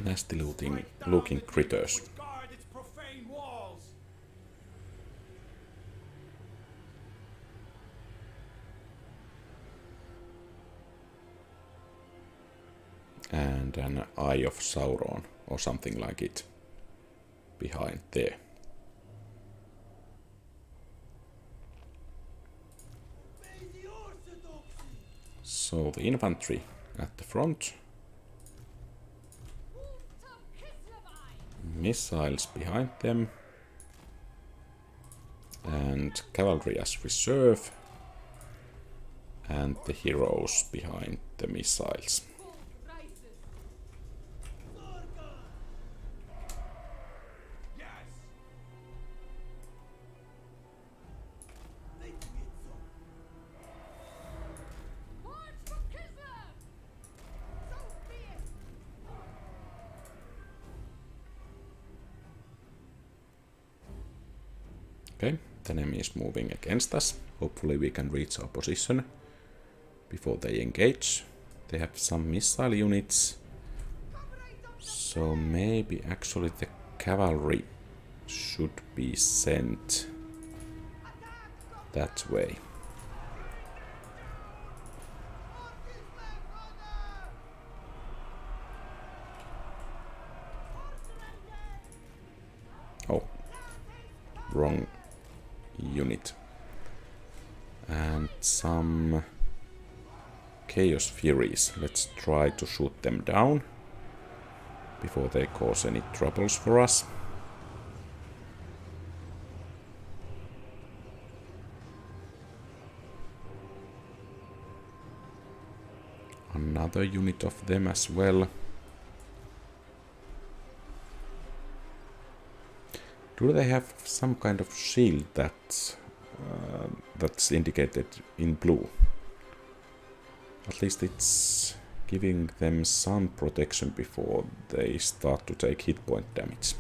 Nasty looking critters. Which guard its profane walls. and an Eye of Sauron or something like it behind there. So the infantry at the front, missiles behind them, and cavalry as reserve, and the heroes behind the missiles. Okay, the enemy is moving against us. Hopefully we can reach our position before they engage. They have some missile units, so maybe actually the cavalry should be sent that way. Oh, wrong unit. And some Chaos Furies. Let's try to shoot them down before they cause any troubles for us. Another unit of them as well. Do they have some kind of shield that's indicated in blue? At least it's giving them some protection before they start to take hit point damage.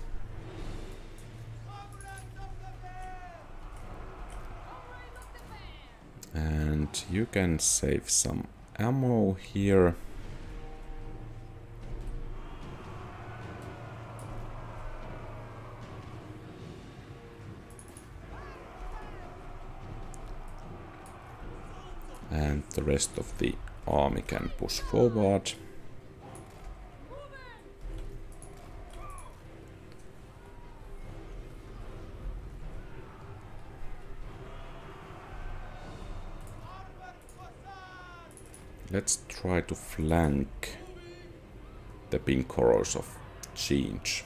And you can save some ammo here. And the rest of the army can push forward. Let's try to flank the pink horrors of change.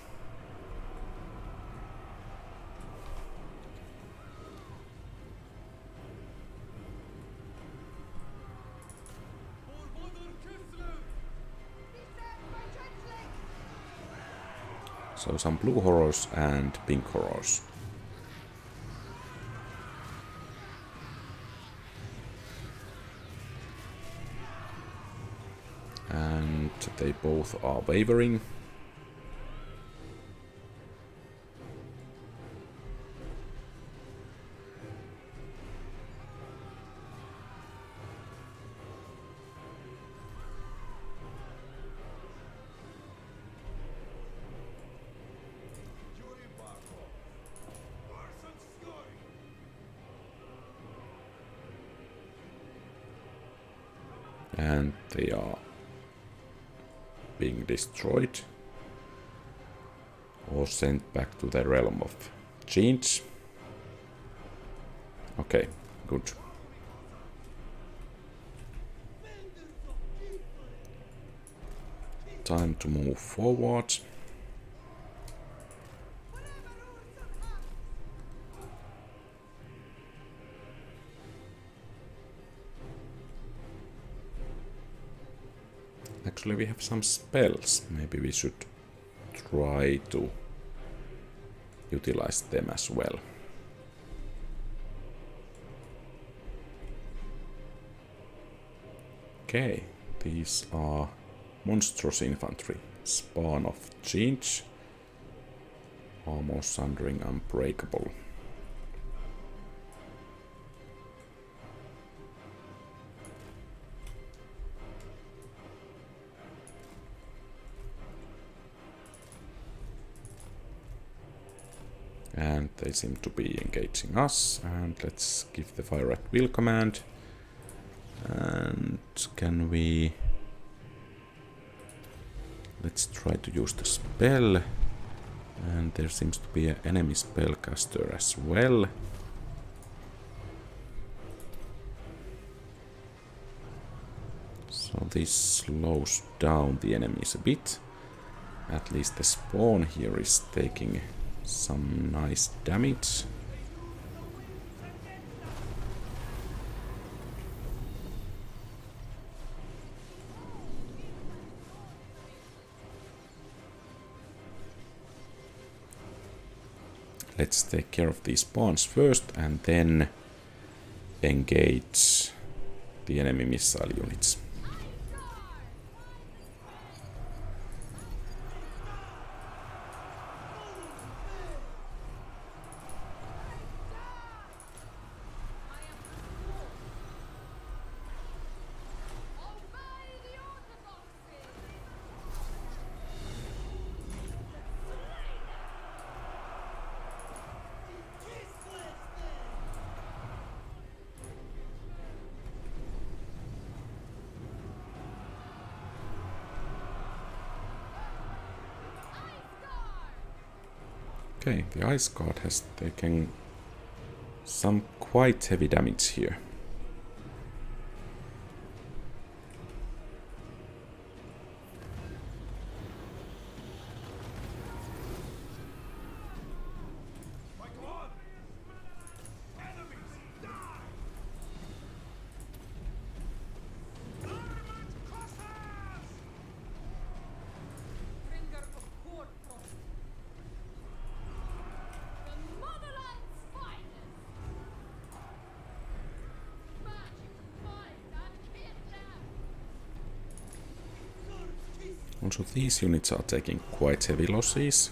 So some blue horrors and pink horrors. And they both are wavering. And they are being destroyed or sent back to the realm of change. Okay, good. Time to move forward. Actually, we have some spells. Maybe we should try to utilize them as well. Okay, these are monstrous infantry. Spawn of change. Armor sundering unbreakable. And they seem to be engaging us, and let's give the fire at will command. And can we Let's try to use the spell. And there seems to be an enemy spellcaster as well. So this slows down the enemies a bit. At least the spawn here is taking some nice damage. Let's take care of these spawns first and then engage the enemy missile units. Okay, the Ice Guard has taken some quite heavy damage here. Also, these units are taking quite heavy losses.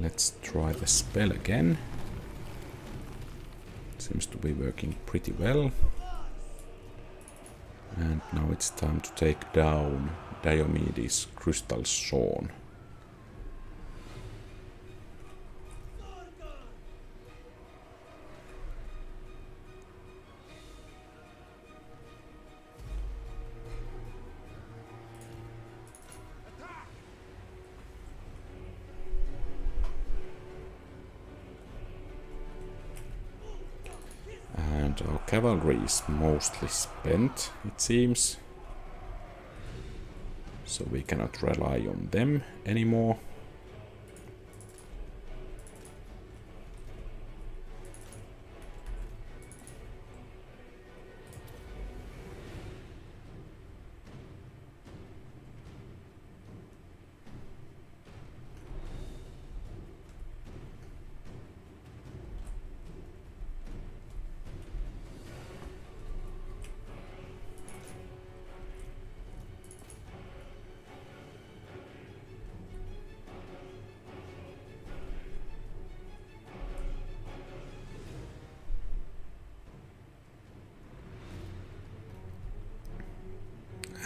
Let's try the spell again. Seems to be working pretty well. And now it's time to take down Diomedes' Crystal Sworn. And our cavalry is mostly spent, it seems. So we cannot rely on them anymore.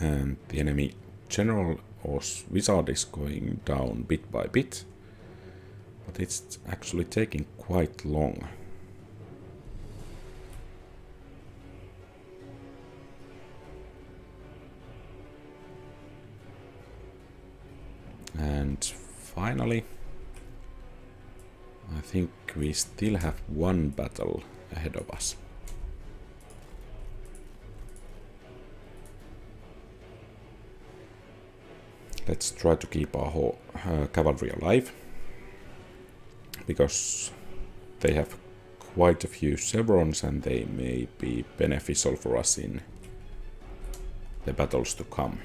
And the enemy general or wizard is going down bit by bit, but it's actually taking quite long. And finally, I think we still have one battle ahead of us. Let's try to keep our cavalry alive, because they have quite a few chevrons and they may be beneficial for us in the battles to come.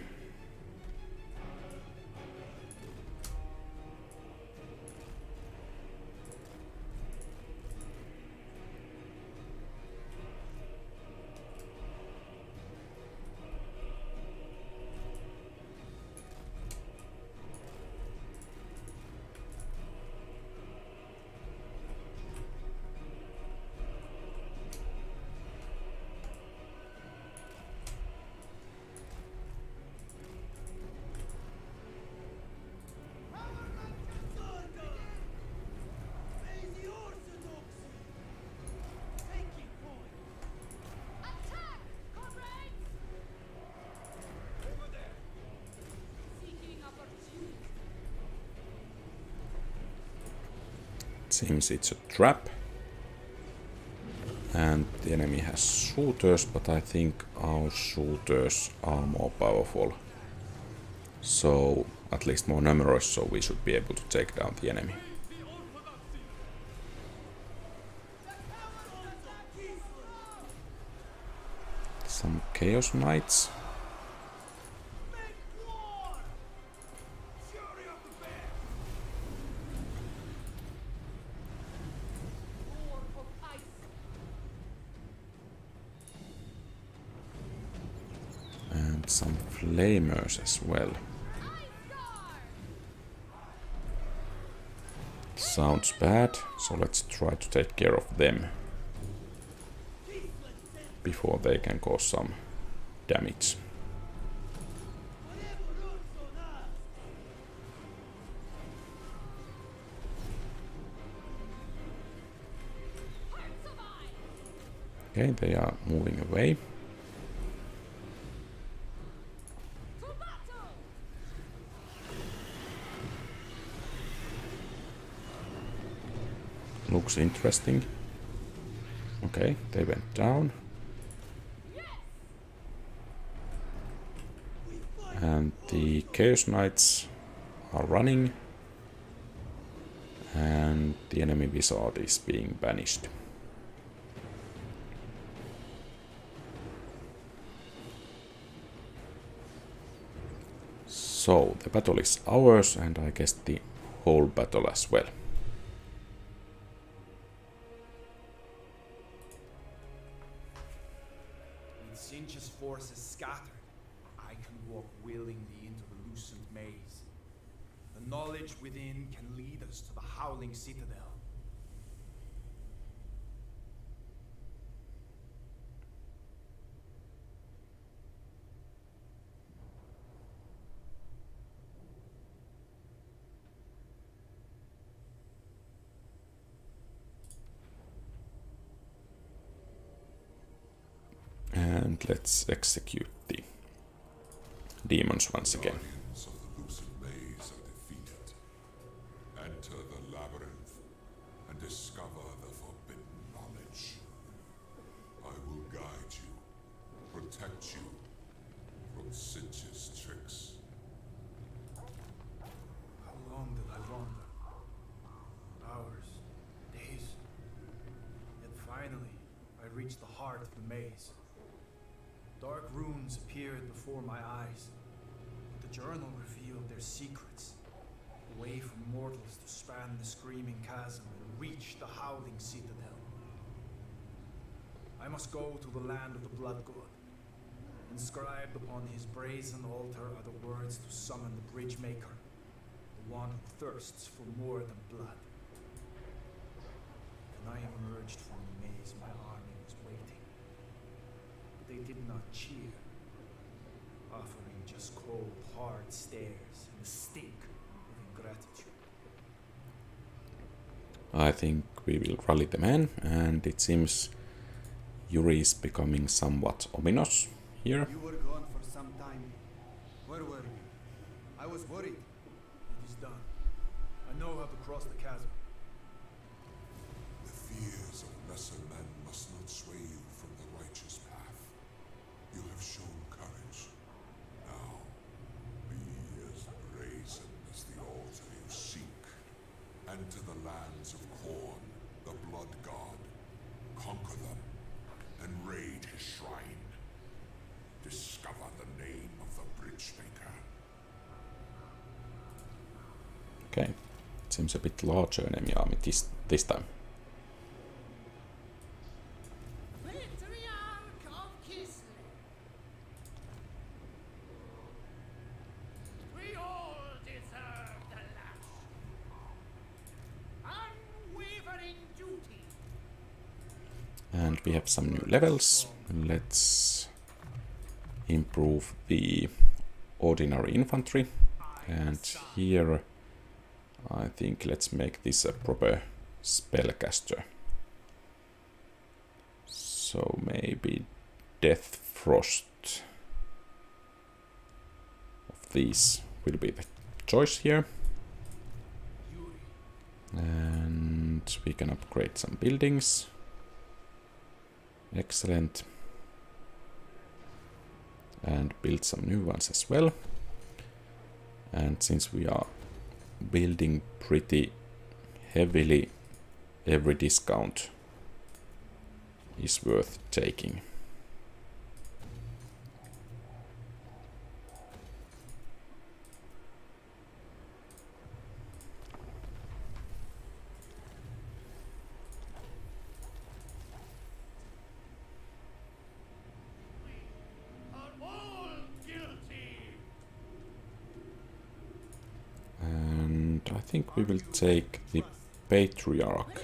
seems it's a trap. And the enemy has shooters, but I think our shooters are more powerful. So, at least more numerous, so we should be able to take down the enemy. Some Chaos Knights. And some Flamers as well. Sounds bad, so let's try to take care of them before they can cause some damage. Okay, they are moving away. Looks interesting. Okay, they went down. And the Chaos Knights are running. And the enemy wizard is being banished. So, the battle is ours, and I guess the whole battle as well. With Sinch's forces scattered, I can walk willingly into the loosened maze. The knowledge within can lead us to the Howling Citadel. And let's execute the demons once again. Guardians of the loosened maze are defeated. Enter the labyrinth and discover the forbidden knowledge. I will guide you, protect you from Sinch's tricks. How long did I wander? Hours, days. Yet finally, I reached the heart of the maze. Dark runes appeared before my eyes. The journal revealed their secrets. A way for mortals to span the screaming chasm and reach the Howling Citadel. I must go to the land of the Blood God. Inscribed upon his brazen altar are the words to summon the Bridge Maker, the one who thirsts for more than blood. When I emerged from the maze, my army was waiting. But they did not cheer, offering just cold, hard stares and the stink of ingratitude. I think we will rally the men, and it seems Yuri is becoming somewhat ominous here. You were gone for some time. Where were you? I was worried. It is done. I know how to cross the chasm. The fears of lesser men must not sway you from the righteous path. You have shown courage. Now, be as brazen as the altar you seek. Enter the lands of Khorne, the Blood God. Conquer them, and raid his shrine. Discover the name of the Bridge Maker. Okay, seems a bit larger enemy army this time. Patriarch of Kislev. We all deserve the lash. Unwavering duty. And we have some new levels. Let's improve the ordinary infantry. And here I think let's make this a proper spellcaster. So maybe Death Frost of these will be the choice here. And And we can upgrade some buildings. Excellent. And build some new ones as well. And since we are building pretty heavily, every discount is worth taking. And I think we will take the Patriarch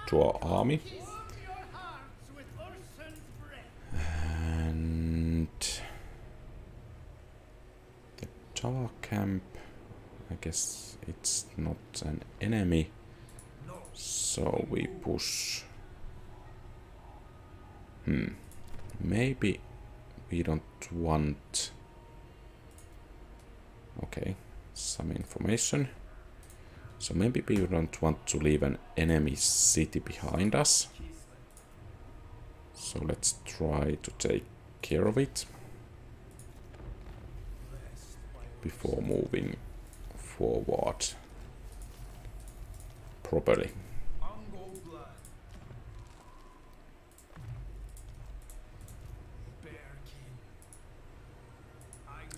to our army. And the Tar Camp, I guess it's not an enemy, so we push. Maybe we don't want. Okay, some information. So maybe we don't want to leave an enemy city behind us. So let's try to take care of it before moving forward properly.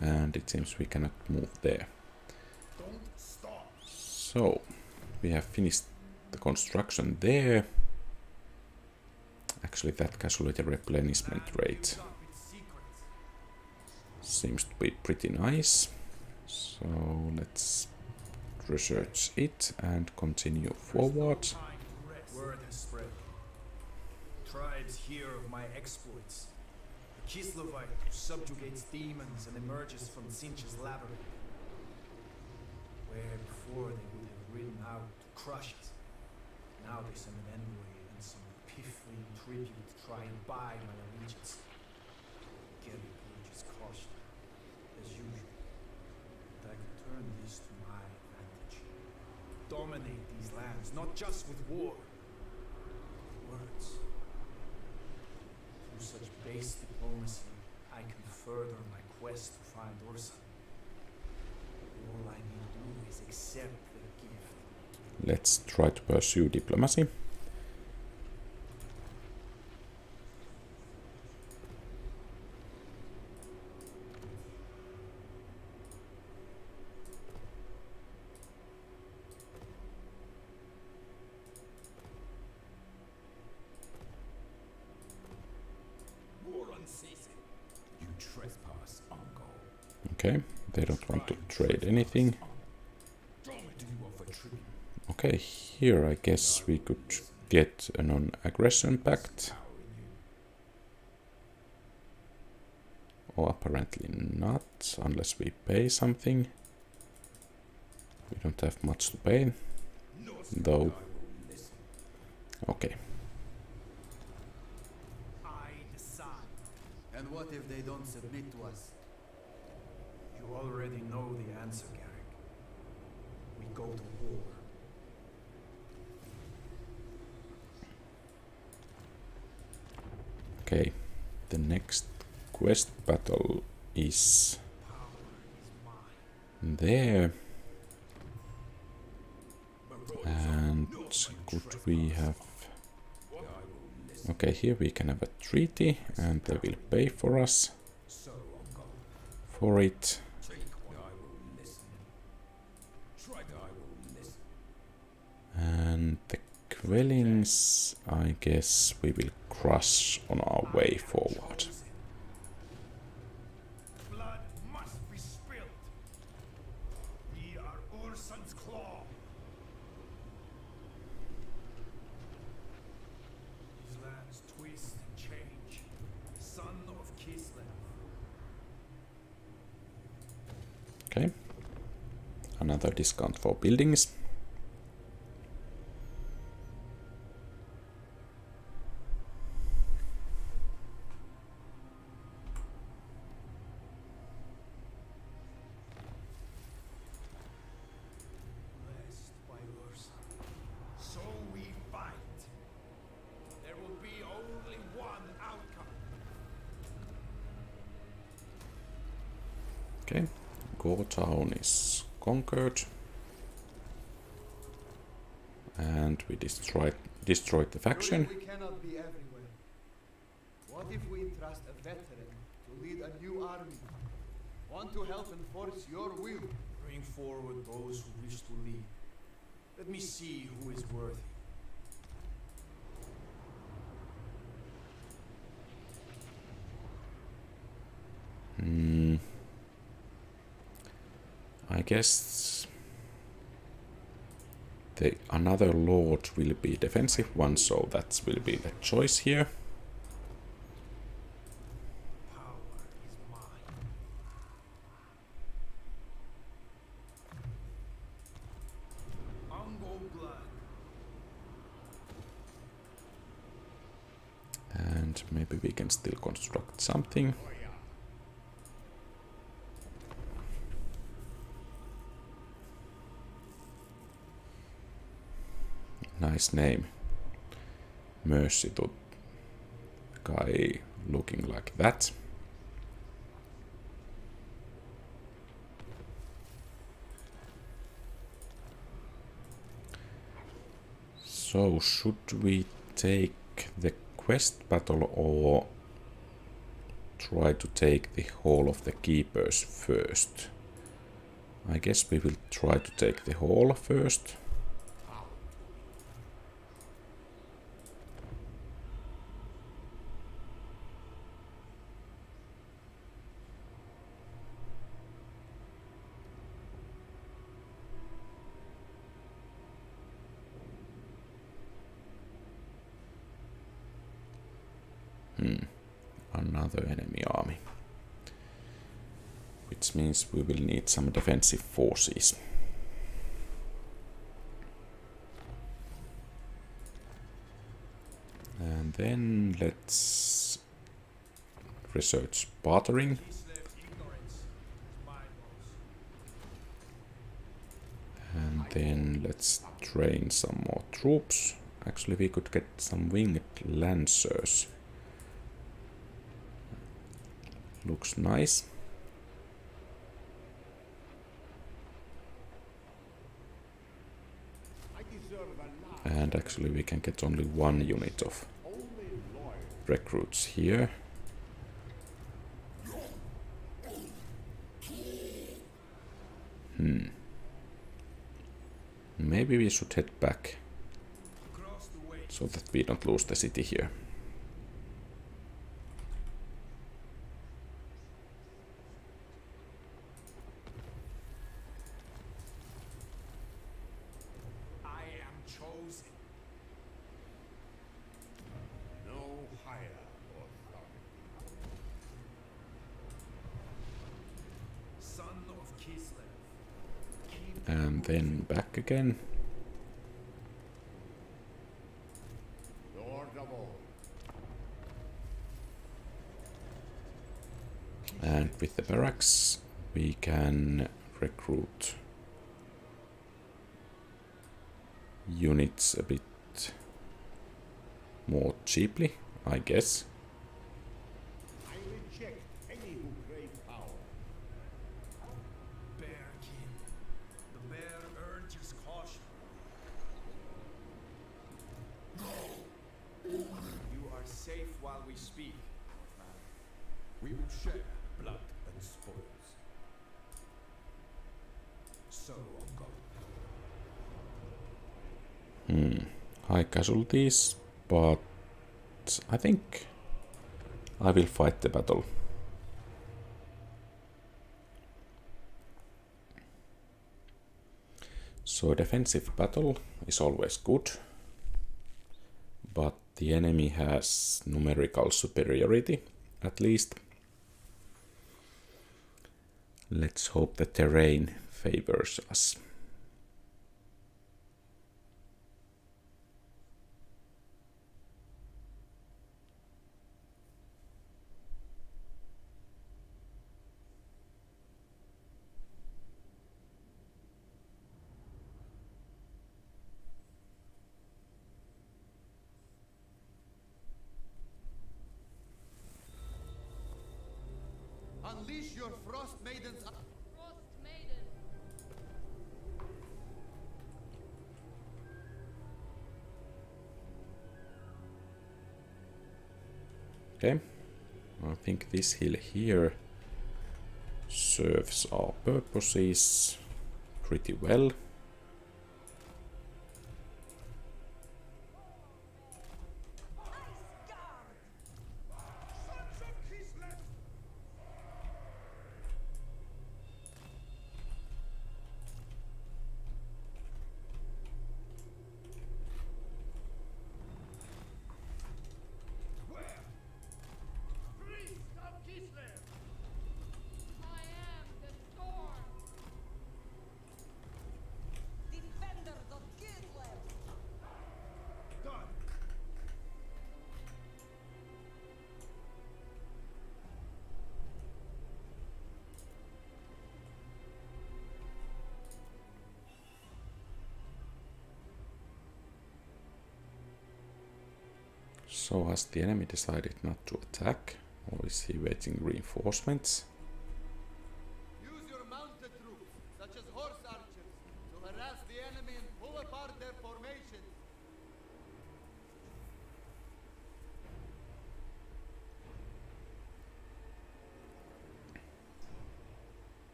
And it seems we cannot move there. So we have finished the construction there. Actually, that casualty replenishment rate seems to be pretty nice. So let's research it and continue forward. Word has spread. Tribes hear of my exploits. The Kislevite who subjugates demons and emerges from Tzeentch's labyrinth. Where before they would have ridden out to crush it, now they send an envoy and some piffling tribute to try and buy my allegiance. Gary Page is cautious, as usual. But I could turn this to my advantage. Dominate these lands, not just with war, but words. Through such base diplomacy, I can further my quest to find Ursa. All I need to do is accept the gift. Let's try to pursue diplomacy. War unceasing. You trespass, Uncle. Okay, they don't want to trade anything. Okay, here I guess we could get a non-aggression pact. Or apparently not, unless we pay something. We don't have much to pay, though. Okay. I decide. And what if they don't submit to us? You already know the answer, Garrick. We go to war. Okay, the next quest battle is there. And could we have... Okay, here we can have a treaty and they will pay for us for it. And the Quellings, I guess we will crush on our way forward. Blood must be spilled. We are Ursun's claw. These lands twist and change. Son of Kislev. Okay. Another discount for buildings. Blessed by Ursun. So we Okay, Go Town is conquered. And we destroyed the faction. We cannot be everywhere. What if we entrust a veteran to lead a new army? Want to help enforce your will? Bring forward those who wish to lead. Let me see who is worthy. I guess the another lord will be defensive one, so that will be the choice here. Power is mine. Ungo blood. And maybe we can still construct something. Nice name. Mercy to guy looking like that. So should we take the quest battle or try to take the Hall of the Keepers first? I guess we will try to take the Hall first. Another enemy army. Which means we will need some defensive forces. And then let's research bartering. And then let's train some more troops. Actually, we could get some winged lancers. Looks nice. And actually we can get only one unit of recruits here. Maybe we should head back so that we don't lose the city here. And then back again. And with the barracks we can recruit units a bit more cheaply, I guess. I reject any who crave power. Bearkin. The bear urges caution. You are safe while we speak, Northman. We will share blood and spoils. So Uncle. High casualties, but I think I will fight the battle. So defensive battle is always good, but the enemy has numerical superiority, at least. Let's hope the terrain favors us. Unleash your Frost Maidens. Frost Maiden. Okay, I think this hill here serves our purposes pretty well. I am the storm. Defenders of Kislev. Done. So has the enemy decided not to attack, or is he waiting reinforcements? Use your mounted troops, such as horse archers, to harass the enemy and pull apart their formation.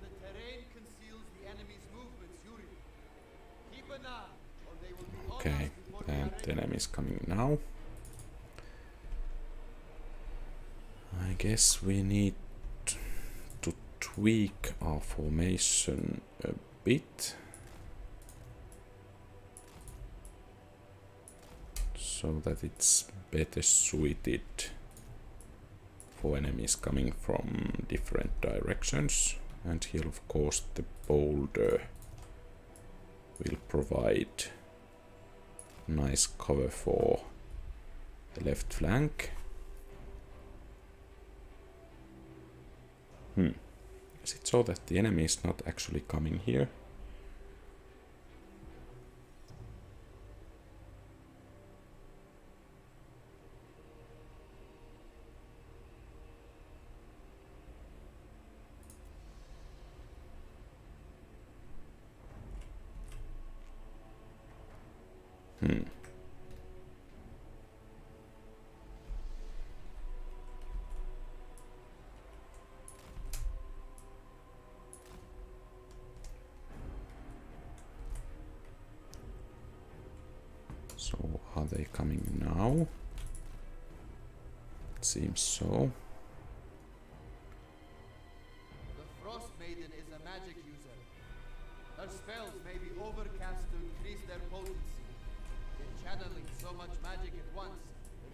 The terrain conceals the enemy's movements, Yuri. Keep an eye, or they will be on Okay, us before we and are the ready. enemy is coming now. I guess we need to tweak our formation a bit so that it's better suited for enemies coming from different directions. And here, of course, the boulder will provide nice cover for the left flank. Is it so that the enemy is not actually coming here? So are they coming now? It seems so. The Frost Maiden is a magic user. Her spells may be overcast to increase their potency. Yet channeling so much magic at once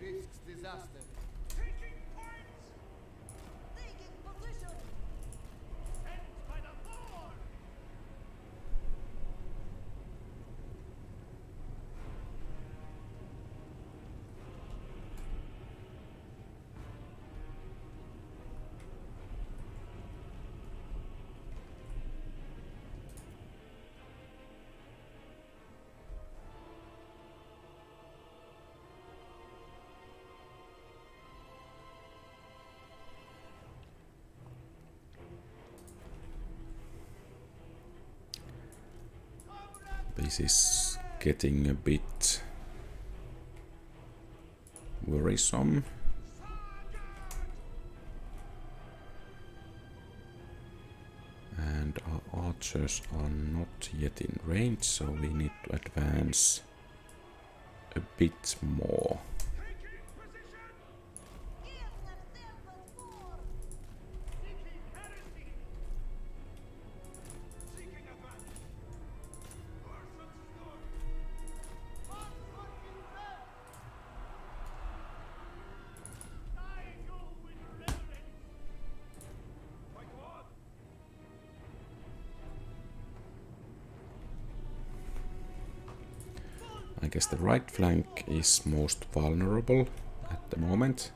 risks disaster. Taking points. Taking position. Sent by the Thorn. This is getting a bit worrisome. And our archers are not yet in range, so we need to advance a bit more. Taking position. Kislev stands as form. Seeking heresy. Seeking advantage. Orson's sword. Huntsman is dead. I go with reverence. My God. I guess the right flank is most vulnerable at the moment.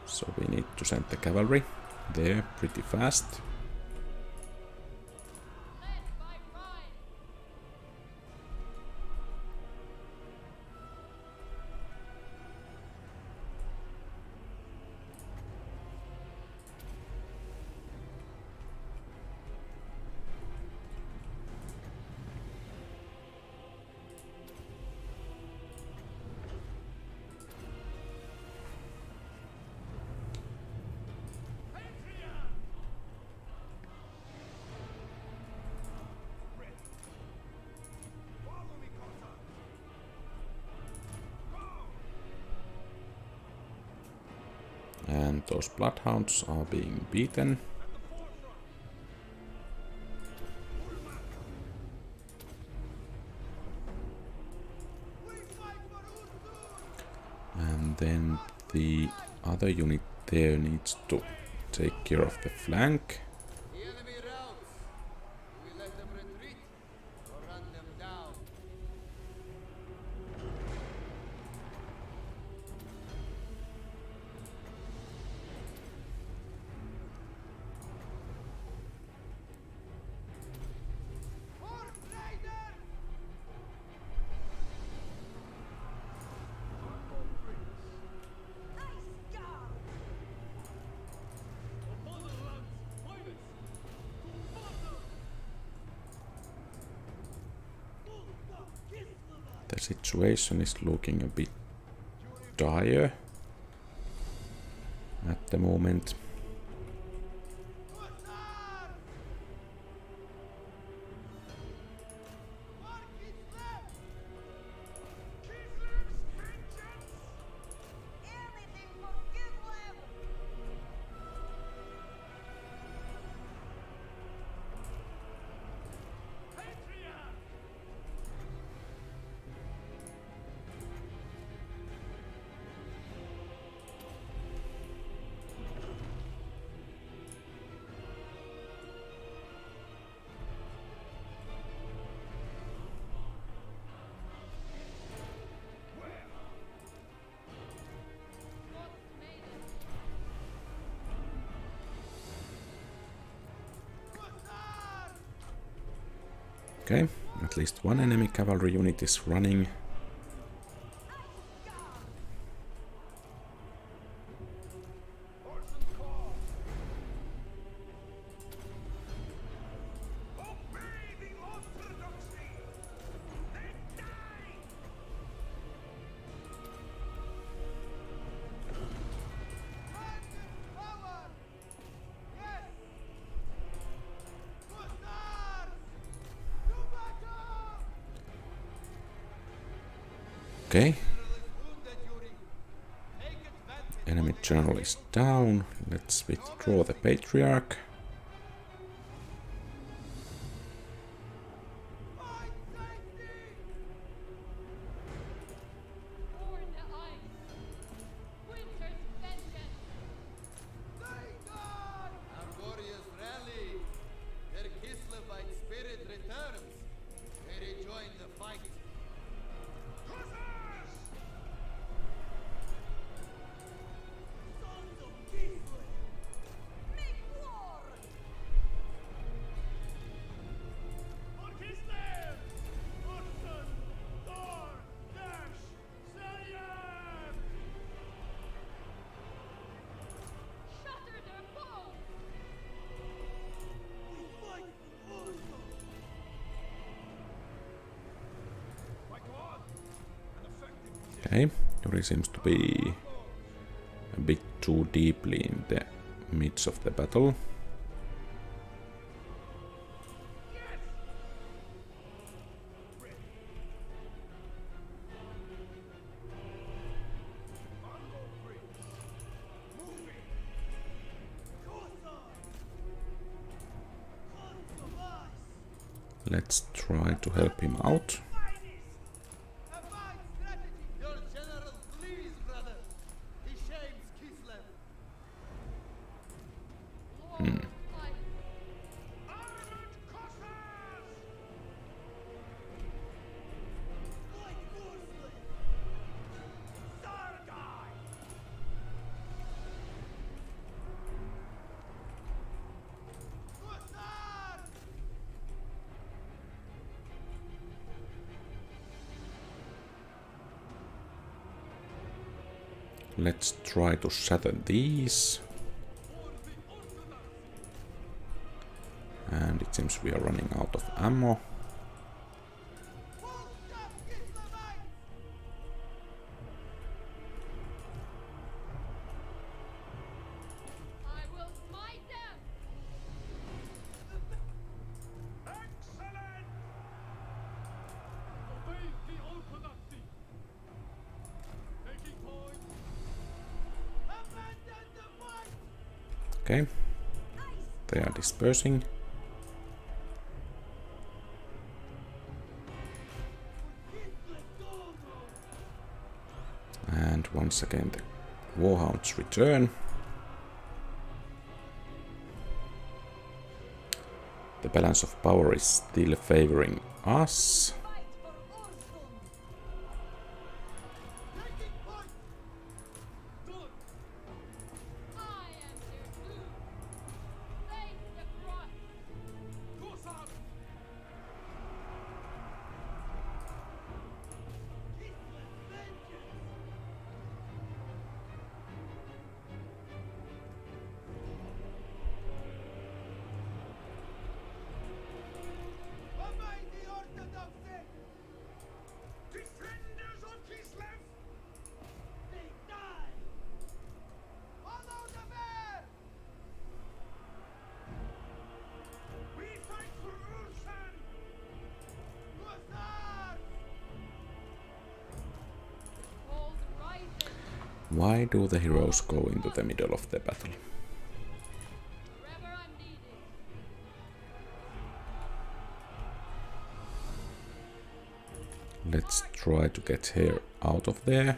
So we need to send the cavalry there pretty fast. Led by Rhine. And those bloodhounds are being beaten. And then the other unit there needs to take care of the flank. The enemy routes. Do we let them retreat or run them down? The situation is looking a bit dire at the moment. Okay, at least one enemy cavalry unit is running. Okay. Enemy general is down. Let's withdraw the Patriarch. Okay, Yuri seems to be a bit too deeply in the midst of the battle. Let's try to help him out. Let's try to shatter these. And it seems we are running out of ammo. Okay. They are dispersing. And once again the warhounds return. The balance of power is still favoring us. Why do the heroes go into the middle of the battle? Let's try to get her out of there.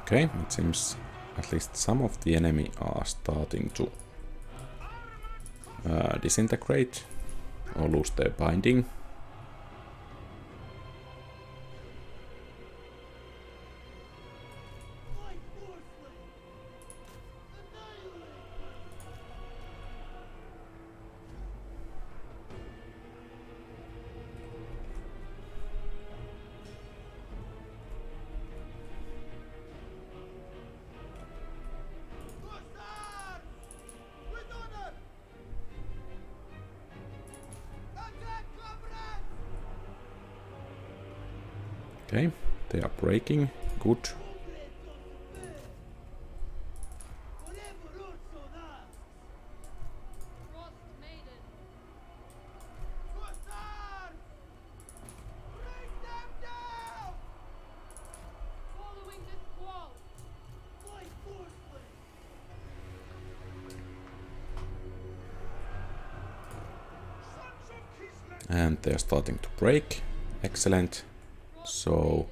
Okay, it seems at least some of the enemy are starting to disintegrate or lose their binding. Okay, they are breaking. Good. And they are starting to break. Excellent. So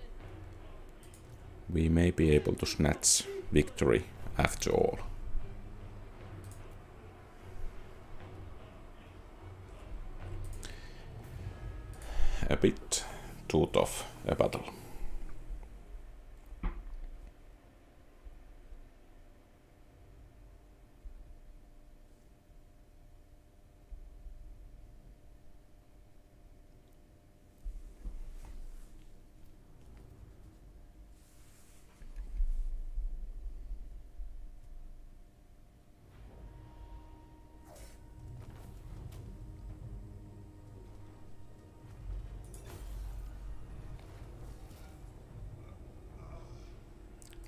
we may be able to snatch victory after all. A bit too tough a battle.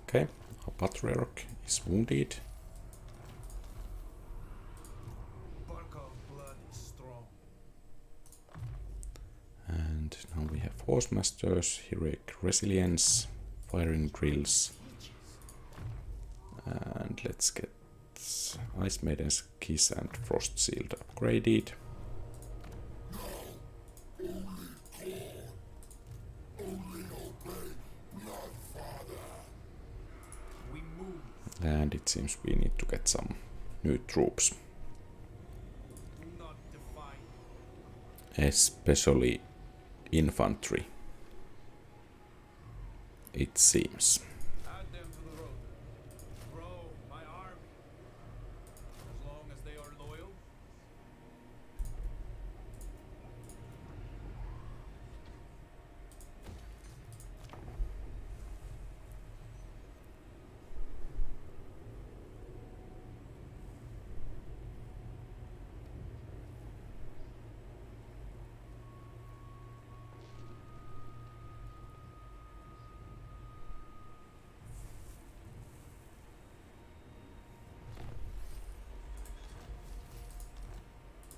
Okay, our patriarch is wounded. And now we have Force Masters, Heroic Resilience, Firing Drills. And let's get Ice Maiden's Kiss and Frost Shield upgraded. And it seems we need to get some new troops. Especially infantry, it seems.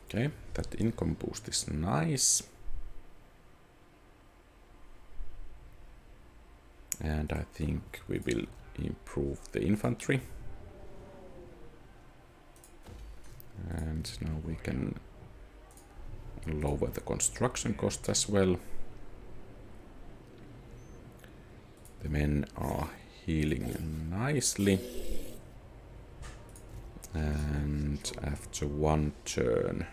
Okay, that income boost is nice. And I think we will improve the infantry. And now we can lower the construction cost as well. The men are healing nicely. And after one turn,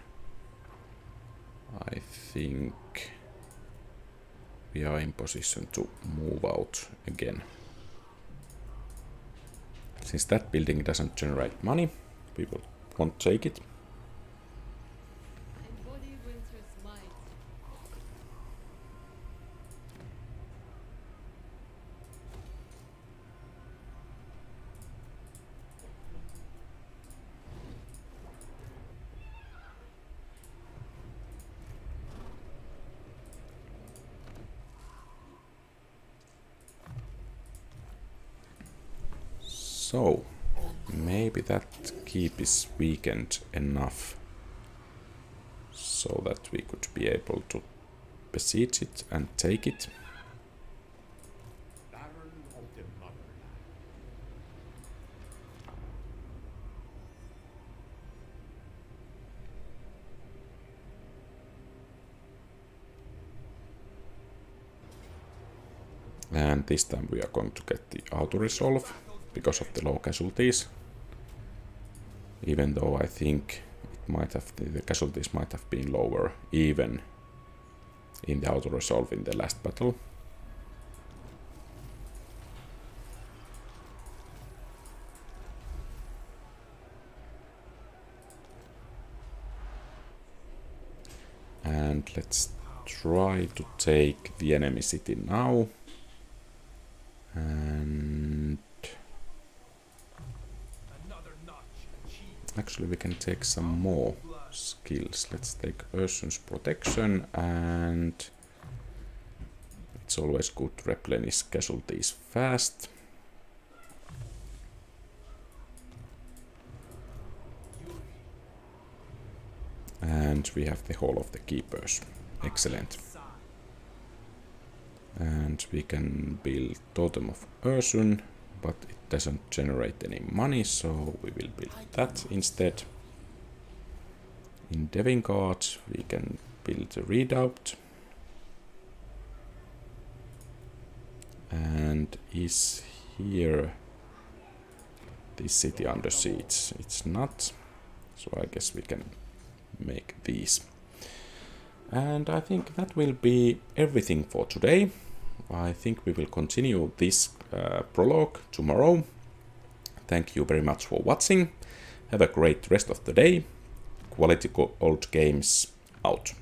I think we are in position to move out again. Since that building doesn't generate money, we won't take it. Embody Winter's might. So, maybe that keep is weakened enough so that we could be able to besiege it and take it. Baron of the Motherland. And this time we are going to get the auto-resolve because of the low casualties. Even though I think it might have the casualties might have been lower even in the auto-resolve in the last battle. And let's try to take the enemy city now. And actually we can take some more skills. Let's take Ursun's protection, and it's always good to replenish casualties fast. And we have the Hall of the Keepers. Excellent. And we can build Totem of Ursun, but it doesn't generate any money, so we will build that instead. In Devingard we can build a Redoubt. And is here this city under siege? It's not, so I guess we can make these. And I think that will be everything for today. I think we will continue this prologue tomorrow. Thank you very much for watching. Have a great rest of the day. QualityOldGames out.